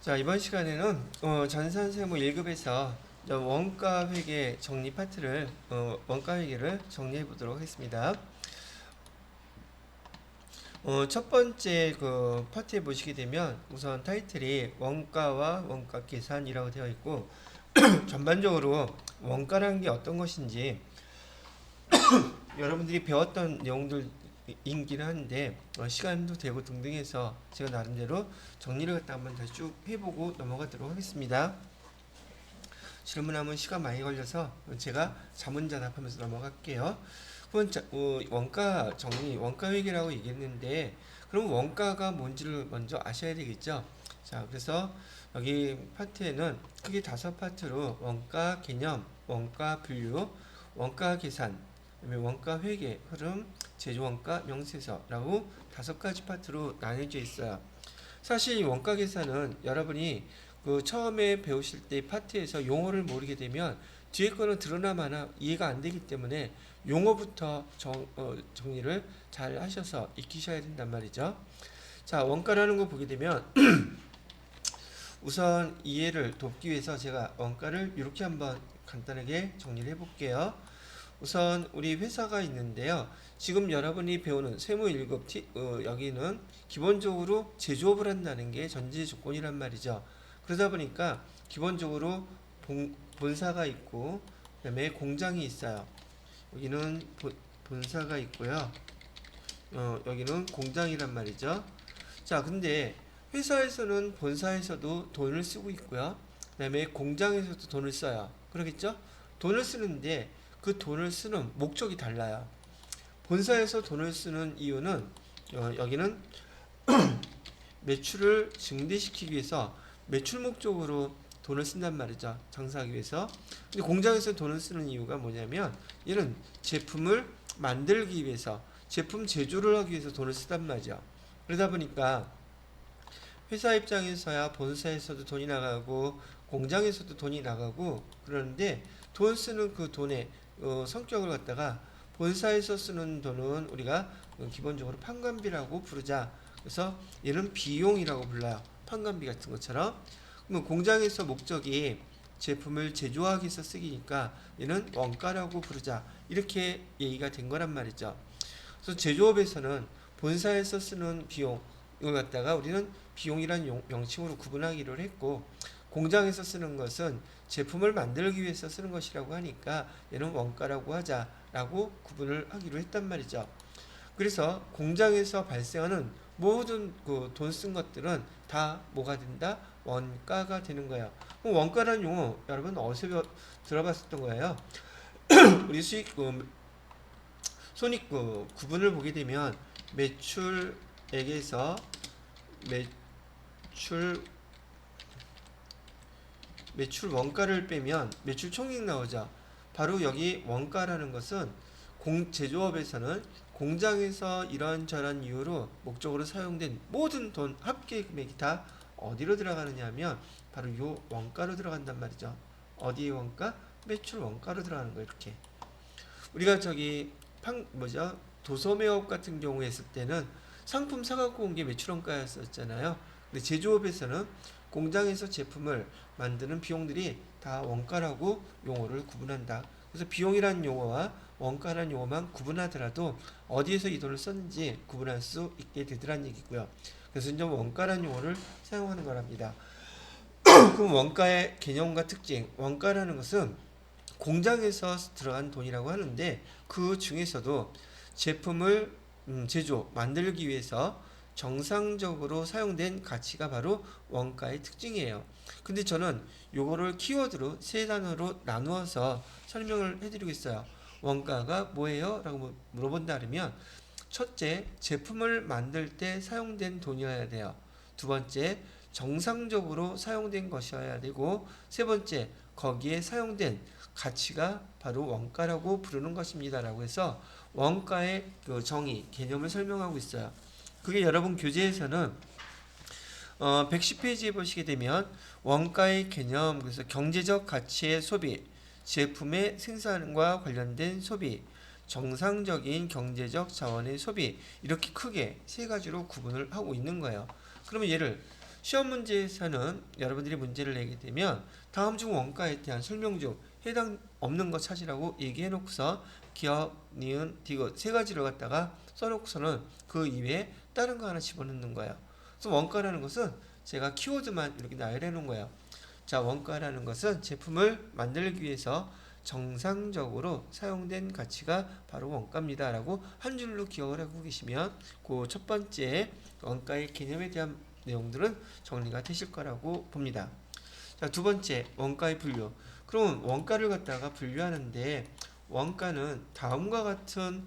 자, 이번 시간에는 전산세무 1급에서 원가 회계 정리 파트를 원가 회계를 정리해 보도록 하겠습니다. 첫 번째 그 파트에 보시게 되면 우선 타이틀이 원가와 원가 계산이라고 되어 있고 전반적으로 원가라는 게 어떤 것인지 여러분들이 배웠던 내용들이긴 한데 시간도 되고 등등해서 제가 나름대로 정리를 갖다 한번 다시 쭉 해보고 넘어가도록 하겠습니다. 질문하면 시간 많이 걸려서 제가 자문자답하면서 넘어갈게요. 원가 정리, 원가 회계라고 얘기했는데 그럼 원가가 뭔지를 먼저 아셔야 되겠죠. 자, 그래서 여기 파트에는 크게 5파트로 원가 개념, 원가 분류, 원가 계산, 그다음에 원가 회계, 흐름, 제조원가, 명세서라고 5가지 파트로 나뉘어져 있어요. 사실 이 원가 계산은 여러분이 그 처음에 배우실 때 파트에서 용어를 모르게 되면 뒤에 거는 드러나마나 이해가 안 되기 때문에 용어부터 정리를 잘 하셔서 익히셔야 된단 말이죠. 자, 원가라는 거 보게 되면 우선 이해를 돕기 위해서 제가 원가를 이렇게 한번 간단하게 정리를 해볼게요. 우선 우리 회사가 있는데요. 지금 여러분이 배우는 세무 1급 여기는 기본적으로 제조업을 한다는 게 전제 조건이란 말이죠. 그러다 보니까 기본적으로 본사가 있고 그다음에 공장이 있어요. 여기는 본사가 있고요. 여기는 공장이란 말이죠. 자, 근데 회사에서는 본사에서도 돈을 쓰고 있고요. 그다음에 공장에서도 돈을 써요. 그러겠죠? 돈을 쓰는데 그 돈을 쓰는 목적이 달라요. 본사에서 돈을 쓰는 이유는 여기는 매출을 증대시키기 위해서 매출 목적으로 돈을 쓴단 말이죠. 장사하기 위해서. 근데 공장에서 돈을 쓰는 이유가 뭐냐면 얘는 제품을 만들기 위해서 제품 제조를 하기 위해서 돈을 쓰단 말이죠. 그러다 보니까 회사 입장에서야 본사에서도 돈이 나가고 공장에서도 돈이 나가고 그러는데 돈 쓰는 그 돈의 성격을 갖다가 본사에서 쓰는 돈은 우리가 기본적으로 판관비라고 부르자. 그래서 얘는 비용이라고 불러요. 판관비 같은 것처럼. 그럼 공장에서 목적이 제품을 제조하기 위해서 쓰기니까 얘는 원가라고 부르자. 이렇게 얘기가 된 거란 말이죠. 그래서 제조업에서는 본사에서 쓰는 비용 이걸 갖다가 우리는 비용이란 명칭으로 구분하기를 했고 공장에서 쓰는 것은 제품을 만들기 위해서 쓰는 것이라고 하니까 얘는 원가라고 하자라고 구분을 하기로 했단 말이죠. 그래서 공장에서 발생하는 모든 그 돈 쓴 것들은 다 뭐가 된다? 원가가 되는 거예요. 그럼 원가라는 용어 여러분 어디서 들어봤었던 거예요? 우리 수익 손익 구분을 보게 되면 매출액에서 매출 원가를 빼면 매출 총액 나오죠. 바로 여기 원가라는 것은 제조업에서는 공장에서 이런저런 이유로 목적으로 사용된 모든 돈 합계 금액이 다 어디로 들어가느냐 하면 바로 요 원가로 들어간단 말이죠. 어디의 원가? 매출 원가로 들어가는 거예요. 이렇게 우리가 저기 도소매업 같은 경우에 했을 때는 상품 사갖고 온 게 매출 원가였었잖아요. 근데 제조업에서는 공장에서 제품을 만드는 비용들이 다 원가라고 용어를 구분한다. 그래서 비용이라는 용어와 원가라는 용어만 구분하더라도 어디에서 이 돈을 썼는지 구분할 수 있게 되더란 얘기고요. 그래서 이제 원가라는 용어를 사용하는 거랍니다. 그럼 원가의 개념과 특징, 원가라는 것은 공장에서 들어간 돈이라고 하는데 그 중에서도 제품을 만들기 위해서 정상적으로 사용된 가치가 바로 원가의 특징이에요. 근데 저는 요거를 키워드로 세 단어로 나누어서 설명을 해드리겠어요. 원가가 뭐예요? 라고 물어본다 그러면 첫째, 제품을 만들 때 사용된 돈이어야 돼요. 두 번째, 정상적으로 사용된 것이어야 되고 세 번째, 거기에 사용된 가치가 바로 원가라고 부르는 것입니다. 라고 해서 원가의 그 정의, 개념을 설명하고 있어요. 그게 여러분 교재에서는 110페이지에 보시게 되면 원가의 개념, 그래서 경제적 가치의 소비, 제품의 생산과 관련된 소비, 정상적인 경제적 자원의 소비 이렇게 크게 세 가지로 구분을 하고 있는 거예요. 그러면 얘를 시험 문제에서는 여러분들이 문제를 내게 되면 다음 중 원가에 대한 설명 중 해당 없는 거 찾으라고 얘기해 놓고서 기억, 니은, 디귿 세 가지를 갖다가 써놓고서는 그 이외에 다른 거 하나 집어넣는 거예요. 그래서 원가라는 것은 제가 키워드만 이렇게 나열해 놓은 거예요. 자, 원가라는 것은 제품을 만들기 위해서 정상적으로 사용된 가치가 바로 원가입니다 라고 한 줄로 기억을 하고 계시면 그 첫 번째 원가의 개념에 대한 내용들은 정리가 되실 거라고 봅니다. 자, 두 번째 원가의 분류. 그럼 원가를 갖다가 분류하는데 원가는 다음과 같은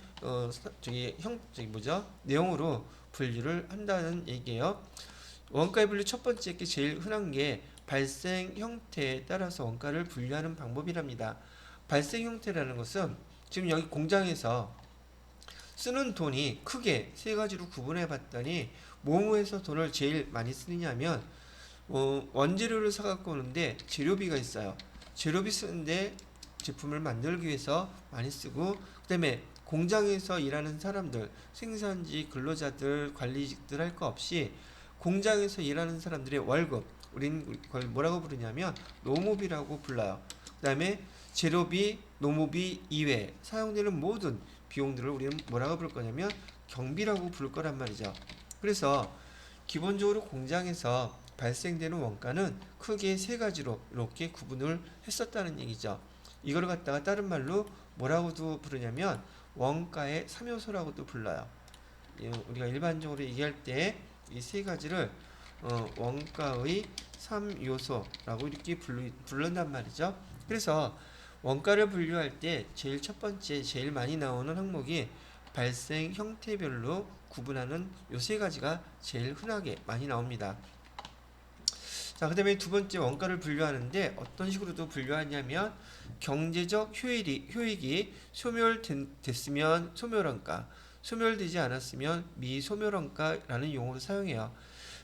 내용으로 분류를 한다는 얘기예요. 원가의 분류 첫 번째 게 제일 흔한 게 발생 형태에 따라서 원가를 분류하는 방법이랍니다. 발생 형태라는 것은 지금 여기 공장에서 쓰는 돈이 크게 세 가지로 구분해 봤더니 뭐뭐에서 돈을 제일 많이 쓰느냐면 원재료를 사갖고 오는데 재료비가 있어요. 재료비 쓰는데 제품을 만들기 위해서 많이 쓰고, 그 다음에 공장에서 일하는 사람들, 생산직, 근로자들, 관리직들 할 거 없이 공장에서 일하는 사람들의 월급, 우린 그걸 뭐라고 부르냐면 노무비라고 불러요. 그 다음에 재료비, 노무비 이외에 사용되는 모든 비용들을 우리는 뭐라고 부를 거냐면 경비라고 부를 거란 말이죠. 그래서 기본적으로 공장에서 발생되는 원가는 크게 세 가지로 이렇게 구분을 했었다는 얘기죠. 이걸 갖다가 다른 말로 뭐라고도 부르냐면 원가의 3요소라고도 불러요. 우리가 일반적으로 얘기할 때 이 세 가지를 원가의 3요소라고 이렇게 부른단 말이죠. 그래서 원가를 분류할 때 제일 첫 번째 제일 많이 나오는 항목이 발생 형태별로 구분하는 요 세 가지가 제일 흔하게 많이 나옵니다. 자, 그 다음에 두 번째 원가를 분류하는데 어떤 식으로도 분류하냐면 경제적 효익이 소멸됐으면 소멸원가, 소멸되지 않았으면 미소멸원가라는 용어로 사용해요.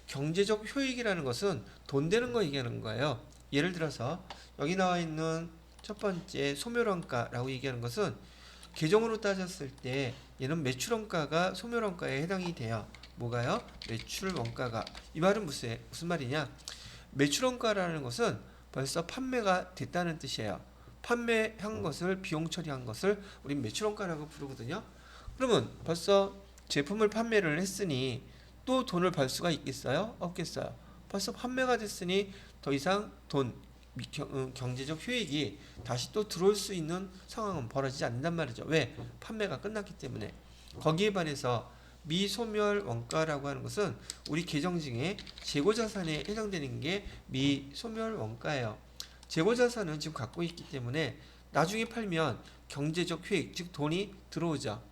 경제적 효익이라는 것은 돈 되는 거 얘기하는 거예요. 예를 들어서 여기 나와 있는 첫 번째 소멸원가라고 얘기하는 것은 계정으로 따졌을 때 얘는 매출원가가 소멸원가에 해당이 돼요. 뭐가요? 매출원가가. 이 말은 무슨 말이냐? 매출원가라는 것은 벌써 판매가 됐다는 뜻이에요. 판매한 것을 비용 처리한 것을 우린 매출원가라고 부르거든요. 그러면 벌써 제품을 판매를 했으니 또 돈을 벌 수가 있겠어요? 없겠어요? 벌써 판매가 됐으니 더 이상 경제적 효익이 다시 또 들어올 수 있는 상황은 벌어지지 않는단 말이죠. 왜? 판매가 끝났기 때문에. 거기에 반해서 미소멸 원가라고 하는 것은 우리 계정중에 재고자산에 해당되는 게 미소멸 원가예요. 재고자산은 지금 갖고 있기 때문에 나중에 팔면 경제적 효익, 즉 돈이 들어오죠.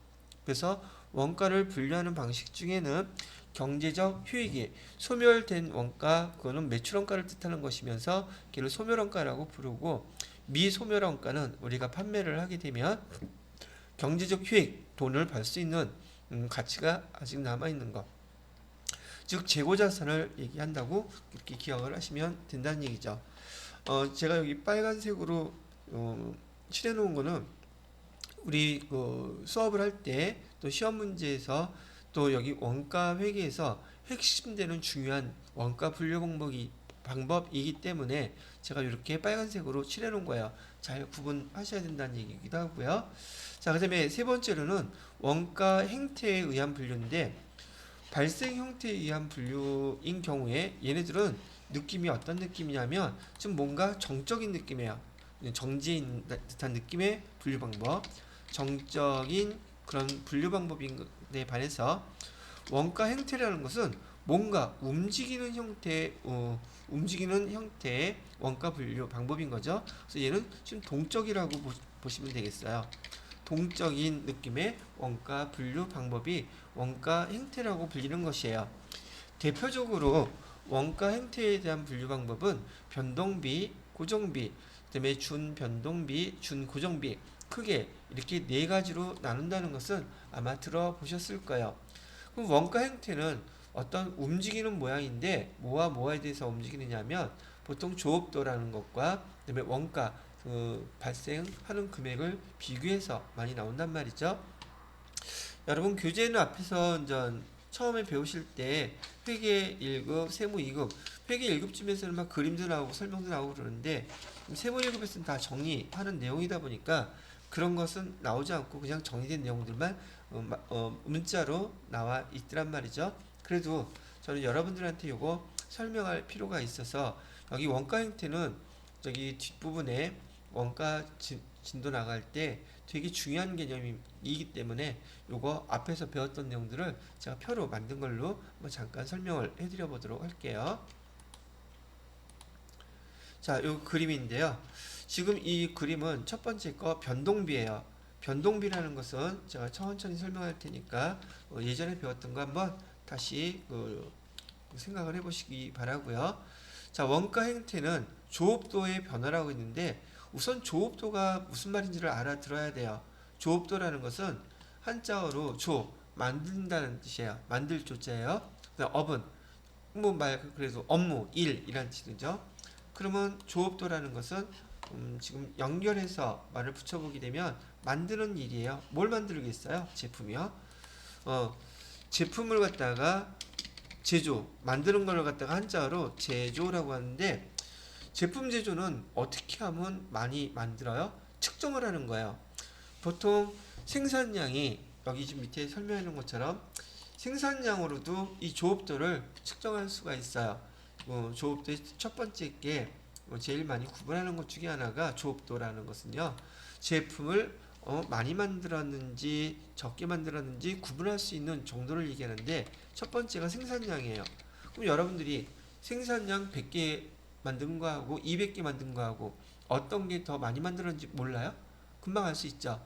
그래서 원가를 분류하는 방식 중에는 경제적 효익이 소멸된 원가, 그거는 매출원가를 뜻하는 것이면서 걔를 소멸원가라고 부르고, 미소멸원가는 우리가 판매를 하게 되면 경제적 효익, 돈을 벌 수 있는 가치가 아직 남아있는 것, 즉 재고자산을 얘기한다고 이렇게 기억을 하시면 된다는 얘기죠. 제가 여기 빨간색으로 칠해놓은 거는 우리 수업을 할 때 또 시험 문제에서 또 여기 원가 회계에서 핵심되는 중요한 원가 분류 방법이기 때문에 제가 이렇게 빨간색으로 칠해놓은 거예요. 잘 구분하셔야 된다는 얘기기도 하고요. 자, 그 다음에 세 번째로는 원가 행태에 의한 분류인데, 발생 형태에 의한 분류인 경우에 얘네들은 느낌이 어떤 느낌이냐면 좀 뭔가 정적인 느낌이에요. 정지에 있는 듯한 느낌의 분류 방법, 정적인 그런 분류 방법인데 반해서 원가 행태라는 것은 뭔가 움직이는 형태의 원가 분류 방법인 거죠. 그래서 얘는 좀 동적이라고 보시면 되겠어요. 동적인 느낌의 원가 분류 방법이 원가 행태라고 불리는 것이에요. 대표적으로 원가 행태에 대한 분류 방법은 변동비, 고정비, 그다음에 준변동비, 준고정비, 크게 이렇게 네 가지로 나눈다는 것은 아마 들어보셨을 거예요. 그럼 원가 행태는 어떤 움직이는 모양인데 뭐와 뭐에 대해서 움직이느냐면 보통 조업도라는 것과 그다음에 원가 발생하는 금액을 비교해서 많이 나온단 말이죠. 여러분 교재는 앞에서 처음에 배우실 때 회계 1급, 세무 2급. 회계 1급쯤에서는 막 그림도 나오고 설명도 나오고 그러는데 세무 1급에서는 다 정리하는 내용이다 보니까 그런 것은 나오지 않고 그냥 정리된 내용들만 문자로 나와 있더란 말이죠. 그래도 저는 여러분들한테 요거 설명할 필요가 있어서 여기 원가 형태는 저기 뒷부분에 원가 진도 나갈 때 되게 중요한 개념이기 때문에 요거 앞에서 배웠던 내용들을 제가 표로 만든 걸로 잠깐 설명을 해드려 보도록 할게요. 자, 요 그림인데요. 지금 이 그림은 첫 번째 거 변동비예요. 변동비라는 것은 제가 천천히 설명할 테니까 예전에 배웠던 거 한번 다시 생각을 해보시기 바라고요. 자, 원가 행태는 조업도의 변화라고 있는데 우선 조업도가 무슨 말인지를 알아들어야 돼요. 조업도라는 것은 한자어로 조, 만든다는 뜻이에요. 만들 조자예요. 업은 그래서 업무, 일이란 뜻이죠. 그러면 조업도라는 것은 지금 연결해서 말을 붙여보게 되면 만드는 일이에요. 뭘 만들겠어요? 제품이요. 제품을 갖다가 제조, 만드는 걸 갖다가 한자어로 제조라고 하는데 제품 제조는 어떻게 하면 많이 만들어요? 측정을 하는 거예요. 보통 생산량이 여기 지금 밑에 설명해 놓은 것처럼 생산량으로도 이 조업도를 측정할 수가 있어요. 조업도의 첫 번째 게 제일 많이 구분하는 것 중에 하나가 조업도라는 것은요. 제품을 많이 만들었는지 적게 만들었는지 구분할 수 있는 정도를 얘기하는데 첫 번째가 생산량이에요. 그럼 여러분들이 생산량 100개 만든 거하고 200개 만든 거하고 어떤 게 더 많이 만들었는지 몰라요? 금방 알 수 있죠.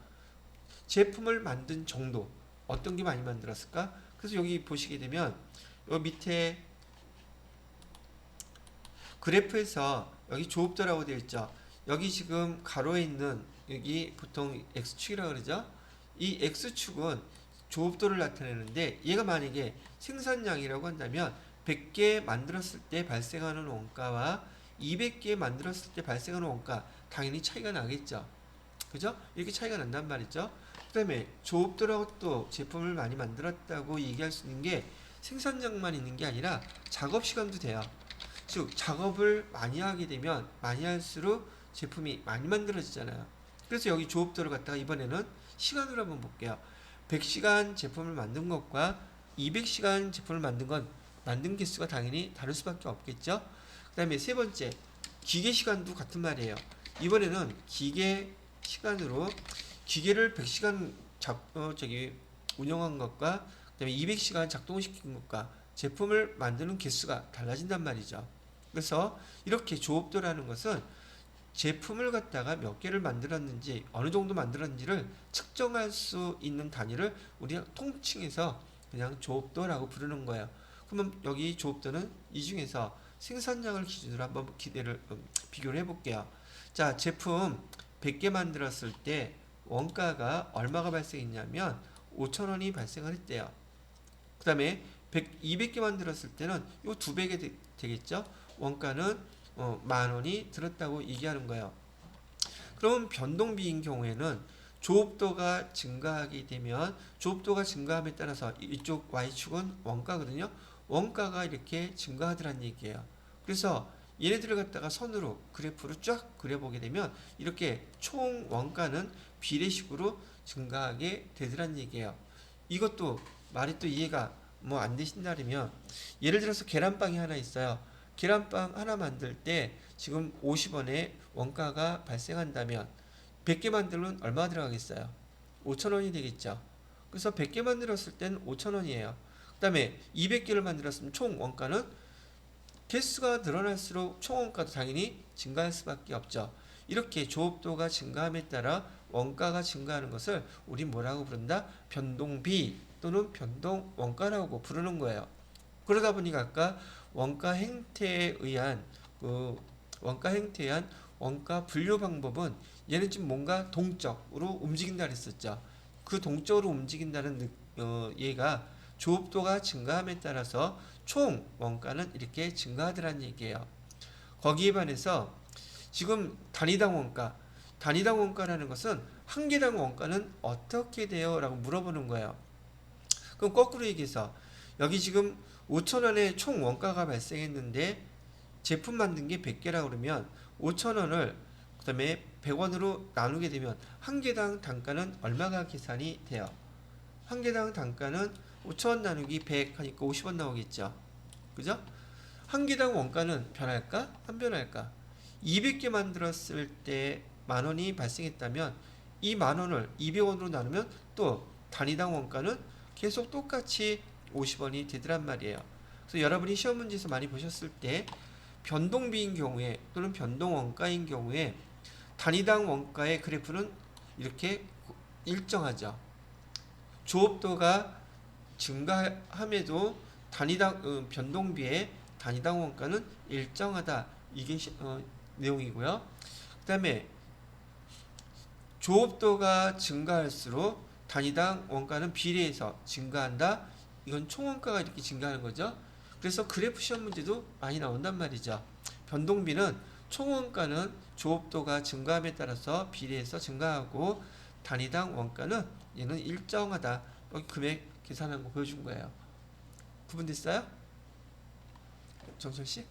제품을 만든 정도 어떤 게 많이 만들었을까? 그래서 여기 보시게 되면 여기 밑에 그래프에서 여기 조업도라고 되어 있죠. 여기 지금 가로에 있는 여기 보통 X축이라고 그러죠. 이 X축은 조업도를 나타내는데 얘가 만약에 생산량이라고 한다면 100개 만들었을 때 발생하는 원가와 200개 만들었을 때 발생하는 원가 당연히 차이가 나겠죠. 그죠? 이렇게 차이가 난단 말이죠. 그 다음에 조업도라고 또 제품을 많이 만들었다고 얘기할 수 있는 게 생산량만 있는 게 아니라 작업 시간도 돼요. 즉 작업을 많이 하게 되면 많이 할수록 제품이 많이 만들어지잖아요. 그래서 여기 조업도를 갖다가 이번에는 시간으로 한번 볼게요. 100시간 제품을 만든 것과 200시간 제품을 만든 건 만든 개수가 당연히 다를 수밖에 없겠죠. 그 다음에 세 번째 기계 시간도 같은 말이에요. 이번에는 기계 시간으로 기계를 100시간 운영한 것과 그다음에 200시간 작동시킨 것과 제품을 만드는 개수가 달라진단 말이죠. 그래서 이렇게 조업도라는 것은 제품을 갖다가 몇 개를 만들었는지 어느 정도 만들었는지를 측정할 수 있는 단위를 우리가 통칭해서 그냥 조업도라고 부르는 거예요. 그러면 여기 조업도는 이 중에서 생산량을 기준으로 한번 비교를 해볼게요. 자, 제품 100개 만들었을 때 원가가 얼마가 발생했냐면 5,000원이 발생을 했대요. 그 다음에 200개 만들었을 때는 요 2배가 되겠죠. 원가는 10,000원이 들었다고 얘기하는 거예요. 그럼 변동비인 경우에는 조업도가 증가하게 되면 조업도가 증가함에 따라서 이쪽 Y축은 원가거든요. 원가가 이렇게 증가하더란 얘기예요. 그래서 얘네들을 갖다가 선으로 그래프로 쫙 그려보게 되면 이렇게 총 원가는 비례식으로 증가하게 되더란 얘기예요. 이것도 말이 또 이해가 안 되신다면 예를 들어서 계란빵이 하나 있어요. 계란빵 하나 만들 때 지금 50원의 원가가 발생한다면 100개 만들면 얼마 들어가겠어요? 5,000원이 되겠죠. 그래서 100개 만들었을 때는 5,000원이에요. 그 다음에 200개를 만들었으면 총 원가는 개수가 늘어날수록 총 원가도 당연히 증가할 수밖에 없죠. 이렇게 조업도가 증가함에 따라 원가가 증가하는 것을 우리 뭐라고 부른다? 변동비 또는 변동 원가라고 부르는 거예요. 그러다 보니까 아까 원가 행태에 의한 원가 분류 방법은 얘는 좀 뭔가 동적으로 움직인다 그랬었죠. 그 동적으로 움직인다는 얘가 조업도가 증가함에 따라서 총 원가는 이렇게 증가하더란 얘기예요. 거기에 반해서 지금 단위당 원가라는 것은 한 개당 원가는 어떻게 돼요? 라고 물어보는 거예요. 그럼 거꾸로 얘기해서 여기 지금 5,000원의 총 원가가 발생했는데 제품 만든 게 100개라 그러면 5,000원을 그 다음에 100원으로 나누게 되면 한 개당 단가는 얼마가 계산이 돼요? 한 개당 단가는 5,000원 나누기 100 하니까 50원 나오겠죠. 그죠? 한 개당 원가는 변할까? 안 변할까? 200개 만들었을 때 만원이 발생했다면 이 만원을 200원으로 나누면 또 단위당 원가는 계속 똑같이 50원이 되더란 말이에요. 그래서 여러분이 시험 문제에서 많이 보셨을 때 변동비인 경우에 또는 변동원가인 경우에 단위당 원가의 그래프는 이렇게 일정하죠. 조업도가 증가함에도 단위당 변동비의 단위당 원가는 일정하다. 이게 내용이고요. 그 다음에 조업도가 증가할수록 단위당 원가는 비례해서 증가한다. 이건 총원가가 이렇게 증가하는 거죠. 그래서 그래프 시험 문제도 많이 나온단 말이죠. 변동비는 총원가는 조업도가 증가함에 따라서 비례해서 증가하고 단위당 원가는 얘는 일정하다. 여기 금액 계산한 거 보여준 거예요. 구분됐어요? 정철씨?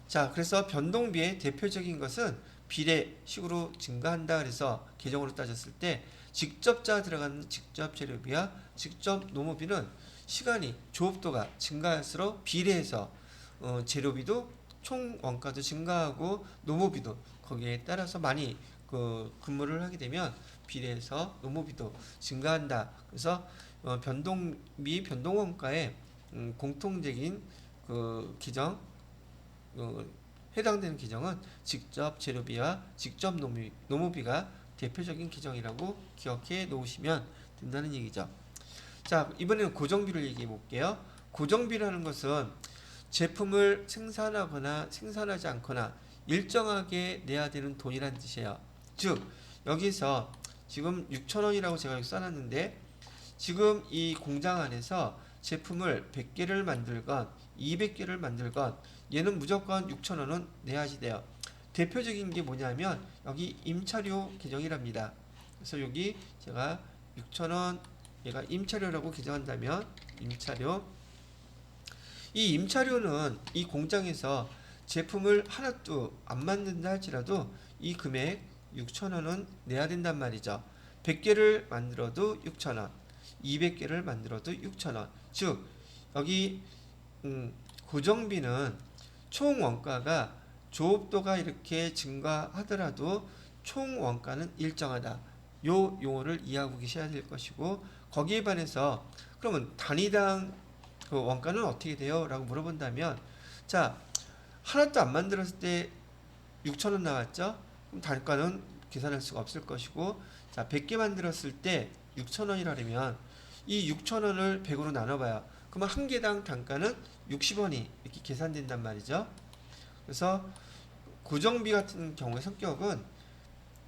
자, 그래서 변동비의 대표적인 것은 비례식으로 증가한다. 그래서 계정으로 따졌을 때 직접자 들어가는 직접 재료비와 직접 노무비는 시간이 조업도가 증가할수록 비례해서 재료비도 총 원가도 증가하고 노무비도 거기에 따라서 많이 근무를 하게 되면 비례해서 노무비도 증가한다. 그래서 변동비, 변동원가의 공통적인 기정 해당되는 기정은 직접 재료비와 직접 노무비가 대표적인 기정이라고 기억해 놓으시면 된다는 얘기죠. 자, 이번에는 고정비를 얘기해 볼게요. 고정비라는 것은 제품을 생산하거나 생산하지 않거나 일정하게 내야 되는 돈이란 뜻이에요. 즉 여기서 지금 6,000원이라고 제가 여기 써놨는데 지금 이 공장 안에서 제품을 100개를 만들건 200개를 만들건 얘는 무조건 6,000원은 내야지 돼요. 대표적인 게 뭐냐면 여기 임차료 계정이랍니다. 그래서 여기 제가 6,000원 얘가 임차료라고 계정한다면 임차료, 이 임차료는 이 공장에서 제품을 하나도 안 만든다 할지라도 이 금액 6,000원은 내야 된단 말이죠. 100개를 만들어도 6,000원, 200개를 만들어도 6,000원. 즉 여기 고정비는 총 원가가 조업도가 이렇게 증가하더라도 총 원가는 일정하다. 요 용어를 이해하고 계셔야 될 것이고, 거기에 반해서 그러면 단위당 원가는 어떻게 돼요? 라고 물어본다면, 자, 하나도 안 만들었을 때 6,000원 나왔죠? 그럼 단가는 계산할 수가 없을 것이고, 자, 100개 만들었을 때 6,000원이라면 이 6,000원을 100으로 나눠봐요. 그러면 한 개당 단가는 60원이 이렇게 계산된단 말이죠. 그래서 고정비 같은 경우의 성격은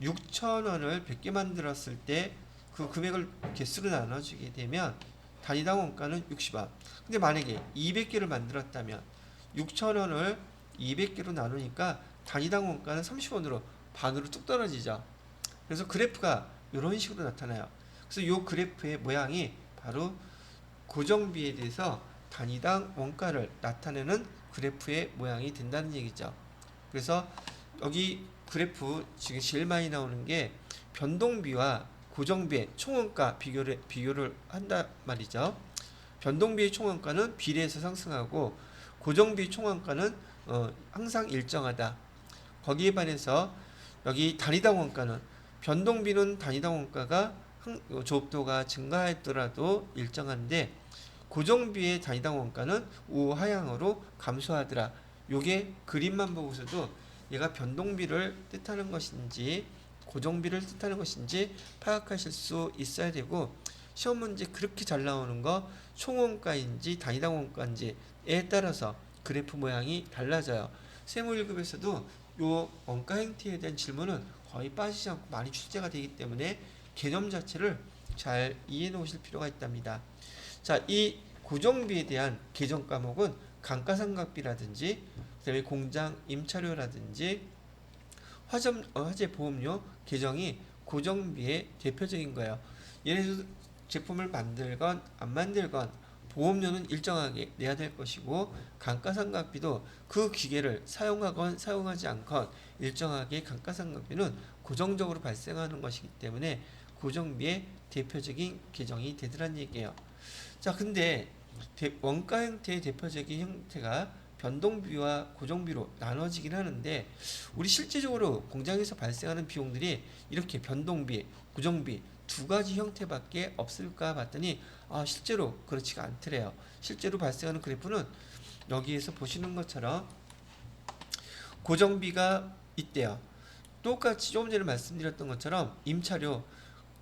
6,000원을 100개 만들었을 때 그 금액을 개수로 나눠주게 되면 단위당 원가는 60원. 근데 만약에 200개를 만들었다면 6,000원을 200개로 나누니까 단위당 원가는 30원으로 반으로 뚝 떨어지죠. 그래서 그래프가 이런 식으로 나타나요. 그래서 이 그래프의 모양이 바로 고정비에 대해서 단위당 원가를 나타내는 그래프의 모양이 된다는 얘기죠. 그래서 여기 그래프 지금 제일 많이 나오는 게 변동비와 고정비의 총원가 비교를 한단 말이죠. 변동비의 총원가는 비례해서 상승하고 고정비의 총원가는 항상 일정하다. 거기에 반해서 여기 단위당 원가는 변동비는 단위당 원가가 조업도가 증가했더라도 일정한데 고정비의 단위당 원가는 우하향으로 감소하더라. 요게 그림만 보고서도 얘가 변동비를 뜻하는 것인지 고정비를 뜻하는 것인지 파악하실 수 있어야 되고, 시험 문제 그렇게 잘 나오는 거 총원가인지 단위당 원가인지에 따라서 그래프 모양이 달라져요. 세무 1급에서도 요 원가 행태에 대한 질문은 거의 빠지지 않고 많이 출제가 되기 때문에 개념 자체를 잘 이해해 놓으실 필요가 있답니다. 자, 이 고정비에 대한 개정 과목은 감가상각비라든지 그다음에 공장 임차료라든지 화재 보험료 개정이 고정비의 대표적인 거예요. 예를 들어서 제품을 만들건 안 만들건 보험료는 일정하게 내야 될 것이고 감가상각비도 그 기계를 사용하건 사용하지 않건 일정하게 감가상각비는 고정적으로 발생하는 것이기 때문에 고정비의 대표적인 계정이 되더란 얘기예요. 자, 근데 원가 형태의 대표적인 형태가 변동비와 고정비로 나눠지긴 하는데 우리 실제적으로 공장에서 발생하는 비용들이 이렇게 변동비, 고정비 두 가지 형태밖에 없을까 봤더니 실제로 그렇지가 않더래요. 실제로 발생하는 그래프는 여기에서 보시는 것처럼 고정비가 있대요. 똑같이 조금 전에 말씀드렸던 것처럼 임차료,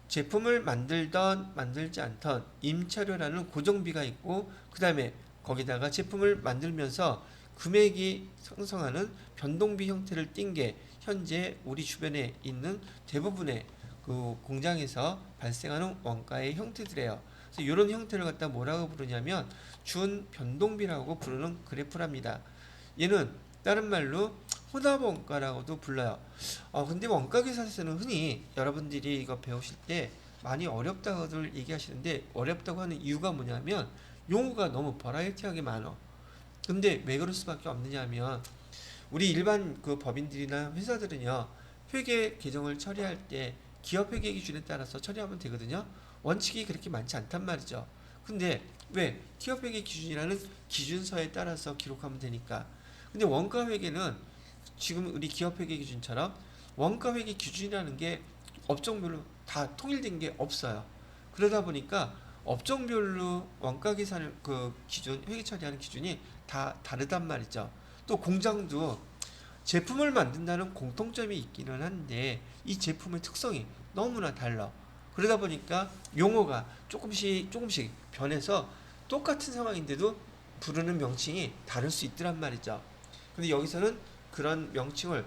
제품을 만들던 만들지 않던 임차료라는 고정비가 있고 그 다음에 거기다가 제품을 만들면서 금액이 상승하는 변동비 형태를 띈 게 현재 우리 주변에 있는 대부분의 그 공장에서 발생하는 원가의 형태들이에요. 그래서 이런 형태를 갖다 뭐라고 부르냐면 준 변동비라고 부르는 그래프랍니다. 얘는 다른 말로 혼합 원가라고도 불러요. 근데 원가 계산서는 흔히 여러분들이 이거 배우실 때 많이 어렵다고들 얘기하시는데 어렵다고 하는 이유가 뭐냐면 용어가 너무 버라이어티하게 많아. 근데 왜 그럴 수밖에 없느냐면 우리 일반 그 법인들이나 회사들은요 회계 계정을 처리할 때 기업 회계 기준에 따라서 처리하면 되거든요. 원칙이 그렇게 많지 않단 말이죠. 근데 왜 기업 회계 기준이라는 기준서에 따라서 기록하면 되니까. 근데 원가 회계는 지금 우리 기업 회계 기준처럼 원가 회계 기준이라는 게 업종별로 다 통일된 게 없어요. 그러다 보니까 업종별로 원가 계산을 그 기준 회계 처리하는 기준이 다 다르단 말이죠. 또 공장도 제품을 만든다는 공통점이 있기는 한데 이 제품의 특성이 너무나 달라. 그러다 보니까 용어가 조금씩 변해서 똑같은 상황인데도 부르는 명칭이 다를 수 있더란 말이죠. 근데 여기서는 그런 명칭을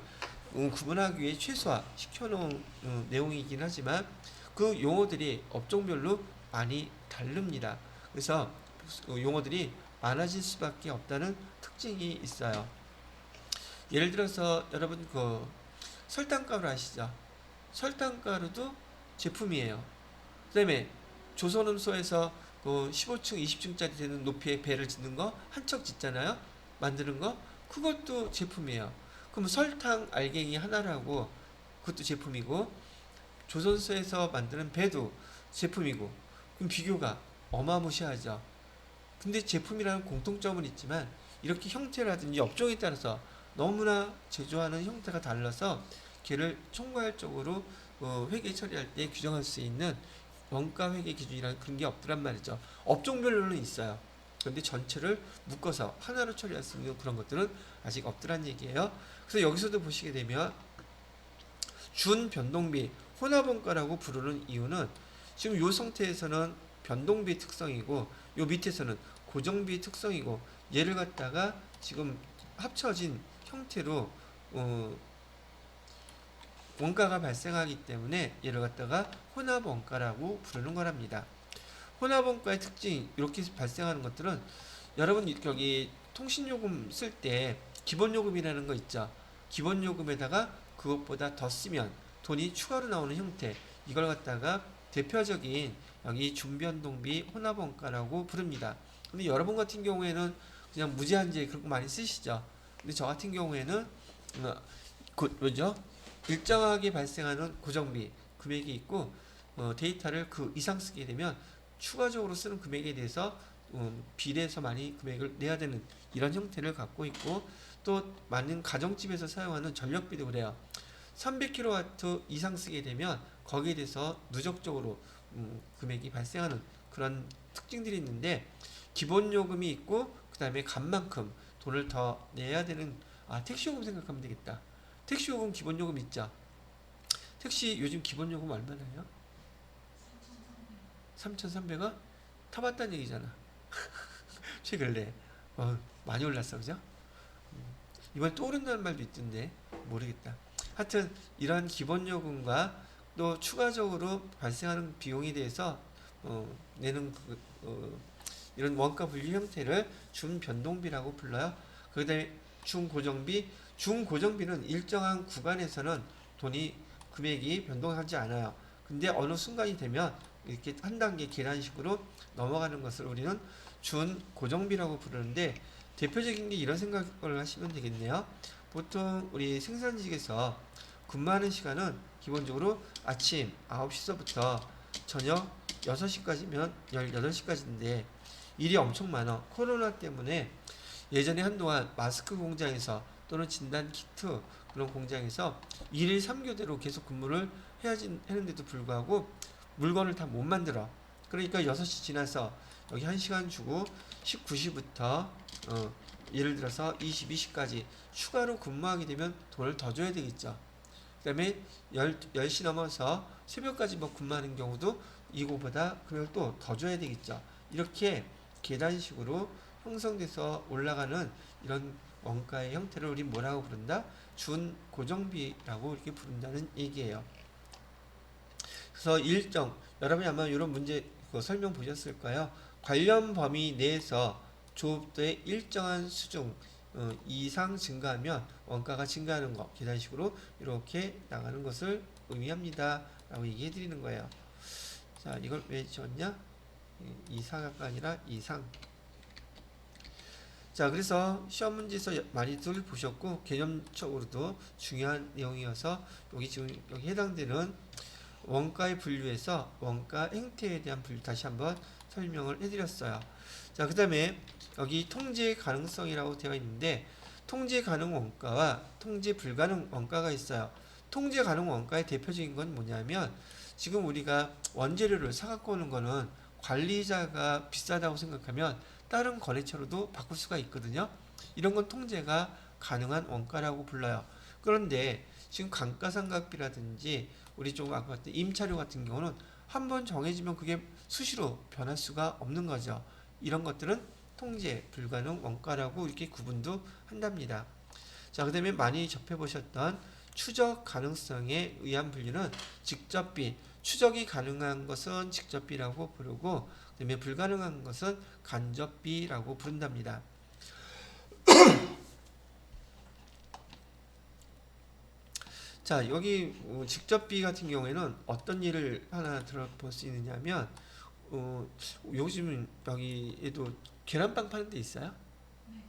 구분하기 위해 최소화 시켜놓은 내용이긴 하지만 그 용어들이 업종별로 많이 다릅니다. 그래서 용어들이 많아질 수밖에 없다는 특징이 있어요. 예를 들어서 여러분 그 설탕가루 아시죠? 설탕가루도 제품이에요. 그 다음에 조선음소에서 그 15층, 20층짜리 되는 높이의 배를 짓는 거 한 척 짓잖아요. 만드는 거 그것도 제품이에요. 그럼 설탕 알갱이 하나라고 그것도 제품이고 조선소에서 만드는 배도 제품이고 그럼 비교가 어마무시하죠. 근데 제품이라는 공통점은 있지만 이렇게 형태라든지 업종에 따라서 너무나 제조하는 형태가 달라서 걔를 총괄적으로 회계 처리할 때 규정할 수 있는 원가 회계 기준이라는 그런 게 없더란 말이죠. 업종별로는 있어요. 그런데 전체를 묶어서 하나로 처리할 수 있는 그런 것들은 아직 없더란 얘기예요. 그래서 여기서도 보시게 되면 준 변동비 혼합원가라고 부르는 이유는 지금 이 상태에서는 변동비 특성이고 요 밑에서는 고정비 특성이고 얘를 갖다가 지금 합쳐진 형태로 원가가 발생하기 때문에 얘를 갖다가 혼합원가라고 부르는 거랍니다. 혼합원가의 특징이 이렇게 발생하는 것들은 여러분 여기 통신요금 쓸 때 기본요금이라는 거 있죠. 기본요금에다가 그것보다 더 쓰면 돈이 추가로 나오는 형태 이걸 갖다가 대표적인 여기 준변동비 혼합원가라고 부릅니다. 근데 여러분 같은 경우에는 그냥 무제한제 그런 거 많이 쓰시죠. 근데 저 같은 경우에는 뭐죠? 일정하게 발생하는 고정비 금액이 있고 데이터를 그 이상 쓰게 되면 추가적으로 쓰는 금액에 대해서 비례해서 많이 금액을 내야 되는 이런 형태를 갖고 있고 또 많은 가정집에서 사용하는 전력비도 그래요. 300kW 이상 쓰게 되면 거기에 대해서 누적적으로 금액이 발생하는 그런 특징들이 있는데 기본 요금이 있고 그 다음에 간 만큼 돈을 더 내야 되는 택시요금 생각하면 되겠다. 택시요금 기본요금 있죠. 택시 요즘 기본요금 얼마나요? 3,300원? 타봤다는 얘기잖아. 최근에 많이 올랐어 그죠? 이번에 또 오른다는 말도 있던데 모르겠다. 하여튼 이러한 기본요금과 또 추가적으로 발생하는 비용에 대해서 내는 이런 원가 분류 형태를 준변동비라고 불러요. 그 다음에 중고정비는 일정한 구간에서는 금액이 변동하지 않아요. 근데 어느 순간이 되면 이렇게 한 단계 계단식으로 넘어가는 것을 우리는 준고정비라고 부르는데, 대표적인 게 이런 생각을 하시면 되겠네요. 보통 우리 생산직에서 근무하는 시간은 기본적으로 아침 9시서부터 저녁 6시까지면 18시까지인데 일이 엄청 많아. 코로나 때문에 예전에 한동안 마스크 공장에서 또는 진단 키트 그런 공장에서 1일 3교대로 계속 근무를 해야지 했는데도 불구하고 물건을 다 못 만들어. 그러니까 6시 지나서 여기 1시간 주고 19시부터 예를 들어서 22시까지 추가로 근무하게 되면 돈을 더 줘야 되겠죠. 그 다음에 10시 넘어서 새벽까지 뭐 근무하는 경우도 이거보다 금액을 또 더 줘야 되겠죠. 이렇게 계단식으로 형성돼서 올라가는 이런 원가의 형태를 우리 뭐라고 부른다? 준고정비라고 이렇게 부른다는 얘기예요. 그래서 일정, 여러분이 아마 이런 문제 설명 보셨을 거예요. 관련 범위 내에서 조업도의 일정한 수준 이상 증가하면 원가가 증가하는 거, 계단식으로 이렇게 나가는 것을 의미합니다 라고 얘기해 드리는 거예요. 자, 이걸 왜 지웠냐? 이상가 아니라 이상. 자, 그래서 시험 문제에서 많이들 보셨고 개념적으로도 중요한 내용이어서 여기 지금 여기 해당되는 원가의 분류에서 원가 행태에 대한 분류 다시 한번 설명을 해드렸어요. 자, 그 다음에 여기 통제 가능성이라고 되어 있는데 통제 가능 원가와 통제 불가능 원가가 있어요. 통제 가능 원가의 대표적인 건 뭐냐면 지금 우리가 원재료를 사갖고 오는 거는 관리자가 비싸다고 생각하면 다른 거래처로도 바꿀 수가 있거든요. 이런 건 통제가 가능한 원가라고 불러요. 그런데 지금 감가상각비라든지 우리 좀 아까 봤던 임차료 같은 경우는 한번 정해지면 그게 수시로 변할 수가 없는 거죠. 이런 것들은 통제 불가능 원가라고 이렇게 구분도 한답니다. 자, 그 다음에 많이 접해보셨던 추적 가능성에 의한 분류는 직접비, 추적이 가능한 것은 직접비라고 부르고 그 다음에 불가능한 것은 간접비라고 부른답니다. 자, 여기 직접비 같은 경우에는 어떤 예를 하나 들어볼 수 있느냐면 요즘 여기에도 계란빵 파는 데 있어요? 네.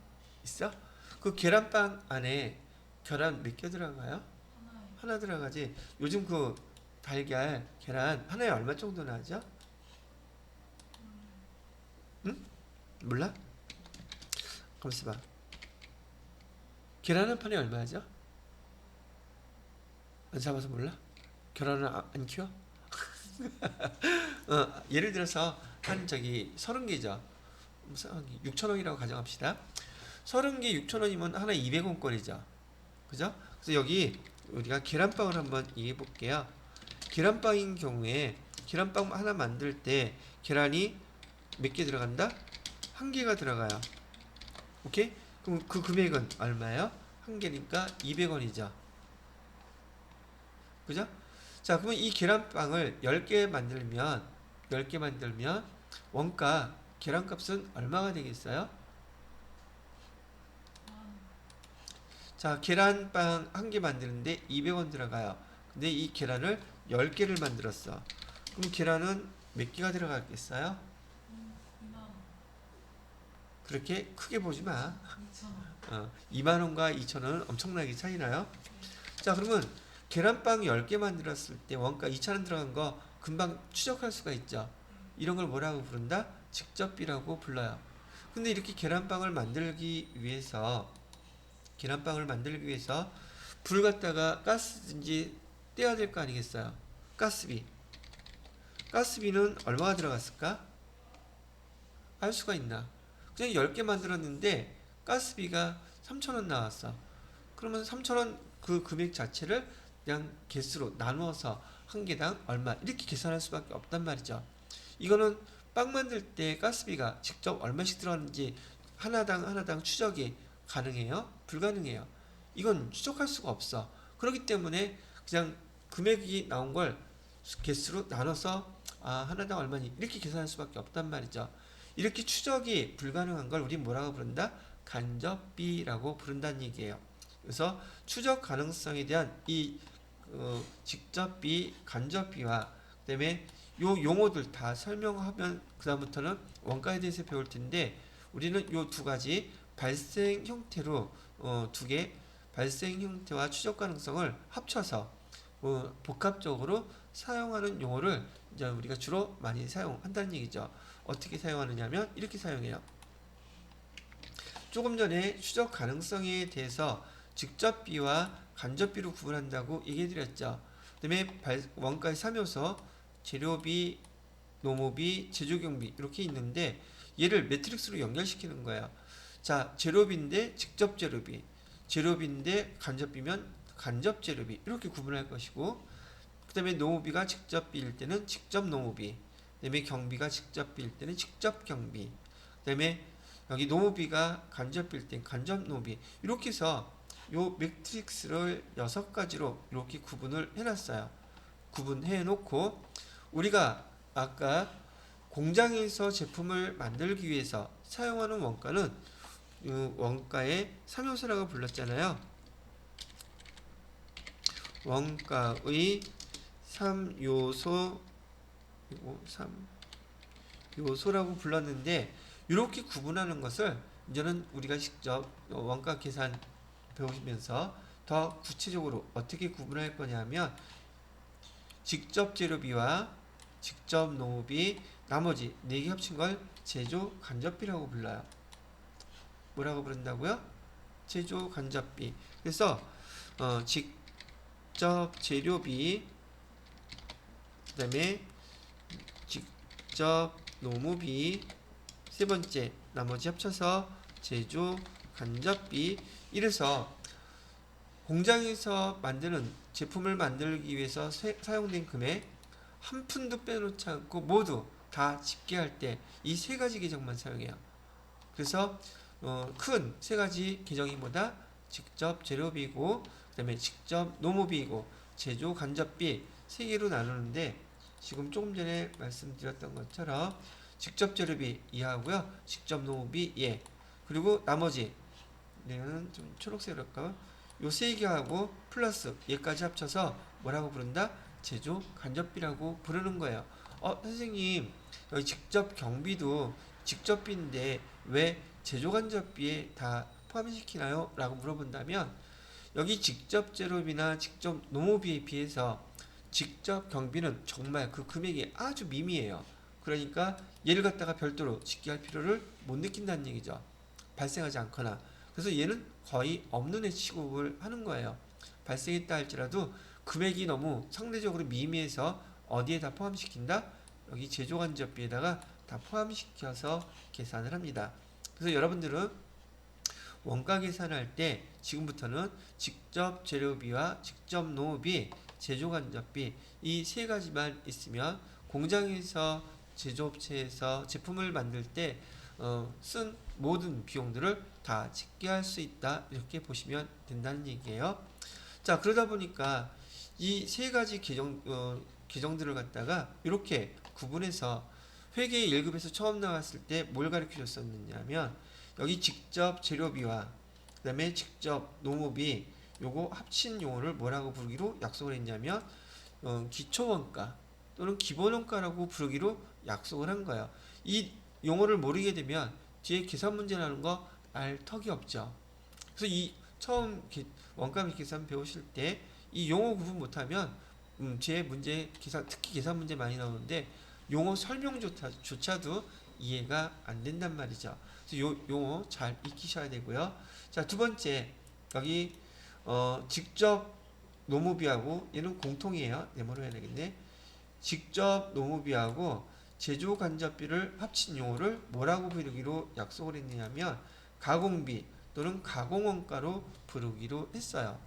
있어? 그 계란빵 안에 계란 몇 개 들어가요? 하나에 하나 들어가지. 요즘 그 달걀 계란 하나에 얼마 정도 나죠? 응? 몰라? 가만있어 봐. 계란 한 판에 얼마죠? 안 사봐서 몰라? 계란을 안 키워? 예를 들어서 한 저기 30개죠. 6,000원이라고 가정합시다. 30개 6,000원이면 하나 200원권이죠. 그죠? 그래서 여기 우리가 계란빵을 한번 얘기해 볼게요. 계란빵인 경우에 계란빵 하나 만들 때 계란이 몇 개 들어간다? 한 개가 들어가요. 오케이? 그럼 그 금액은 얼마예요? 한 개니까 200원이죠. 그죠? 자, 그러면 이 계란빵을 10개 만들면 원가 계란값은 얼마가 되겠어요? 자, 계란빵 한 개 만드는데 200원 들어가요. 근데 이 계란을 10개를 만들었어. 그럼 계란은 몇 개가 들어갔겠어요? 2만 원, 그렇게 크게 보지 마. 2천 원. 2만 원과 2천 원은 엄청나게 차이 나요. 자, 그러면 계란빵 10개 만들었을 때 원가 2천 원 들어간 거 금방 추적할 수가 있죠. 이런 걸 뭐라고 부른다? 직접비라고 불러요. 근데 이렇게 계란빵을 만들기 위해서 불 갖다가 가스든지 떼야 될 거 아니겠어요? 가스비. 가스비는 얼마가 들어갔을까? 알 수가 있나? 그냥 10개 만들었는데 가스비가 3,000원 나왔어. 그러면 3,000원 그 금액 자체를 그냥 개수로 나누어서 한 개당 얼마 이렇게 계산할 수밖에 없단 말이죠. 이거는 빵 만들 때 가스비가 직접 얼마씩 들어갔는지 하나당 추적이 가능해요? 불가능해요? 이건 추적할 수가 없어. 그렇기 때문에 그냥 금액이 나온 걸 개수로 나눠서 하나당 얼마니 이렇게 계산할 수밖에 없단 말이죠. 이렇게 추적이 불가능한 걸 우리 뭐라고 부른다? 간접비라고 부른다는 얘기예요. 그래서 추적 가능성에 대한 이 직접비, 간접비와 그다음에 요 용어들 다 설명하면 그다음부터는 원가에 대해서 배울 텐데 우리는 요 두 가지 발생 형태로 두 개 발생 형태와 추적 가능성을 합쳐서 복합적으로 사용하는 용어를 이제 우리가 주로 많이 사용한다는 얘기죠. 어떻게 사용하느냐면 이렇게 사용해요. 조금 전에 추적 가능성에 대해서 직접비와 간접비로 구분한다고 얘기해드렸죠. 그 다음에 원가의 3요소 재료비, 노무비, 제조경비 이렇게 있는데 얘를 매트릭스로 연결시키는 거예요. 자, 재료비인데 직접 재료비, 재료비인데 간접비면 간접 재료비 이렇게 구분할 것이고 그 다음에 노무비가 직접비일 때는 직접 노무비, 그 다음에 경비가 직접비일 때는 직접 경비, 그 다음에 여기 노무비가 간접비일 땐 간접 노무비 이렇게 해서 요 매트릭스를 6가지로 이렇게 구분을 해놨어요. 구분해 놓고 우리가 아까 공장에서 제품을 만들기 위해서 사용하는 원가는 원가의 3요소라고 불렀잖아요. 원가의 3요소 그리고 3요소라고 불렀는데 이렇게 구분하는 것을 이제는 우리가 직접 원가 계산 배우시면서 더 구체적으로 어떻게 구분할 거냐면 직접 재료비와 직접 노무비 나머지 4개 합친 걸 제조 간접비라고 불러요. 뭐라고 부른다고요? 제조 간접비. 그래서 직접 재료비 그다음에 직접 노무비 세 번째 나머지 합쳐서 제조 간접비 이래서 공장에서 만드는 제품을 만들기 위해서 사용된 금액 한 푼도 빼놓지 않고 모두 다 집계할 때 이 3가지 계정만 사용해요. 그래서 큰 3가지 계정이 뭐다? 직접 재료비고 그 다음에 직접 노무비이고 제조 간접비 3개로 나누는데 지금 조금 전에 말씀드렸던 것처럼 직접 재료비 이하고요. 직접 노무비 예. 그리고 나머지 얘는 좀 초록색으로 할까요? 요 3개하고 플러스 얘까지 합쳐서 뭐라고 부른다? 제조 간접비라고 부르는 거예요. 선생님 여기 직접 경비도 직접비인데 왜 제조 간접비에 다 포함시키나요? 라고 물어본다면 여기 직접 재료비나 직접 노무비에 비해서 직접 경비는 정말 그 금액이 아주 미미해요. 그러니까 얘를 갖다가 별도로 집계할 필요를 못 느낀다는 얘기죠. 발생하지 않거나. 그래서 얘는 거의 없는 애 취급을 하는 거예요. 발생했다 할지라도 금액이 너무 상대적으로 미미해서 어디에 다 포함시킨다? 여기 제조간접비에다가 다 포함시켜서 계산을 합니다. 그래서 여러분들은 원가 계산할 때 지금부터는 직접 재료비와 직접 노무비, 제조간접비 이 3가지만 있으면 공장에서 제조업체에서 제품을 만들 때 쓴 모든 비용들을 다 집계할 수 있다 이렇게 보시면 된다는 얘기예요. 자, 그러다 보니까 이 3가지 계정들을 갖다가 이렇게 구분해서 회계 1급에서 처음 나왔을 때 뭘 가르쳐 줬었느냐면 여기 직접 재료비와 그 다음에 직접 노무비 요거 합친 용어를 뭐라고 부르기로 약속을 했냐면 기초원가 또는 기본원가라고 부르기로 약속을 한 거예요. 이 용어를 모르게 되면 뒤에 계산 문제 나는 거 알 턱이 없죠. 그래서 이 처음 원가 계산 배우실 때 이 용어 구분 못하면 제 문제 계산 특히 계산 문제 많이 나오는데 용어 설명조차도 이해가 안 된단 말이죠. 그래서 요 용어 잘 익히셔야 되고요. 자, 두 번째 여기 직접 노무비하고 얘는 공통이에요. 네모로 해야 되겠네. 직접 노무비하고 제조 간접비를 합친 용어를 뭐라고 부르기로 약속을 했느냐면 가공비 또는 가공원가로 부르기로 했어요.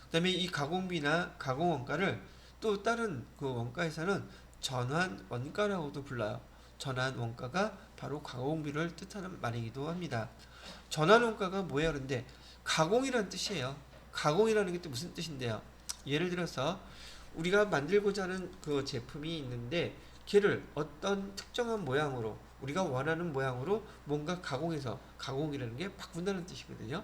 그 다음에 이 가공비나 가공원가를 또 다른 그 원가에서는 전환원가라고도 불러요. 전환원가가 바로 가공비를 뜻하는 말이기도 합니다. 전환원가가 뭐예요? 그런데 가공이라는 뜻이에요. 가공이라는 게 또 무슨 뜻인데요? 예를 들어서 우리가 만들고자 하는 그 제품이 있는데 걔를 어떤 특정한 모양으로 우리가 원하는 모양으로 뭔가 가공해서 가공이라는 게 바꾼다는 뜻이거든요.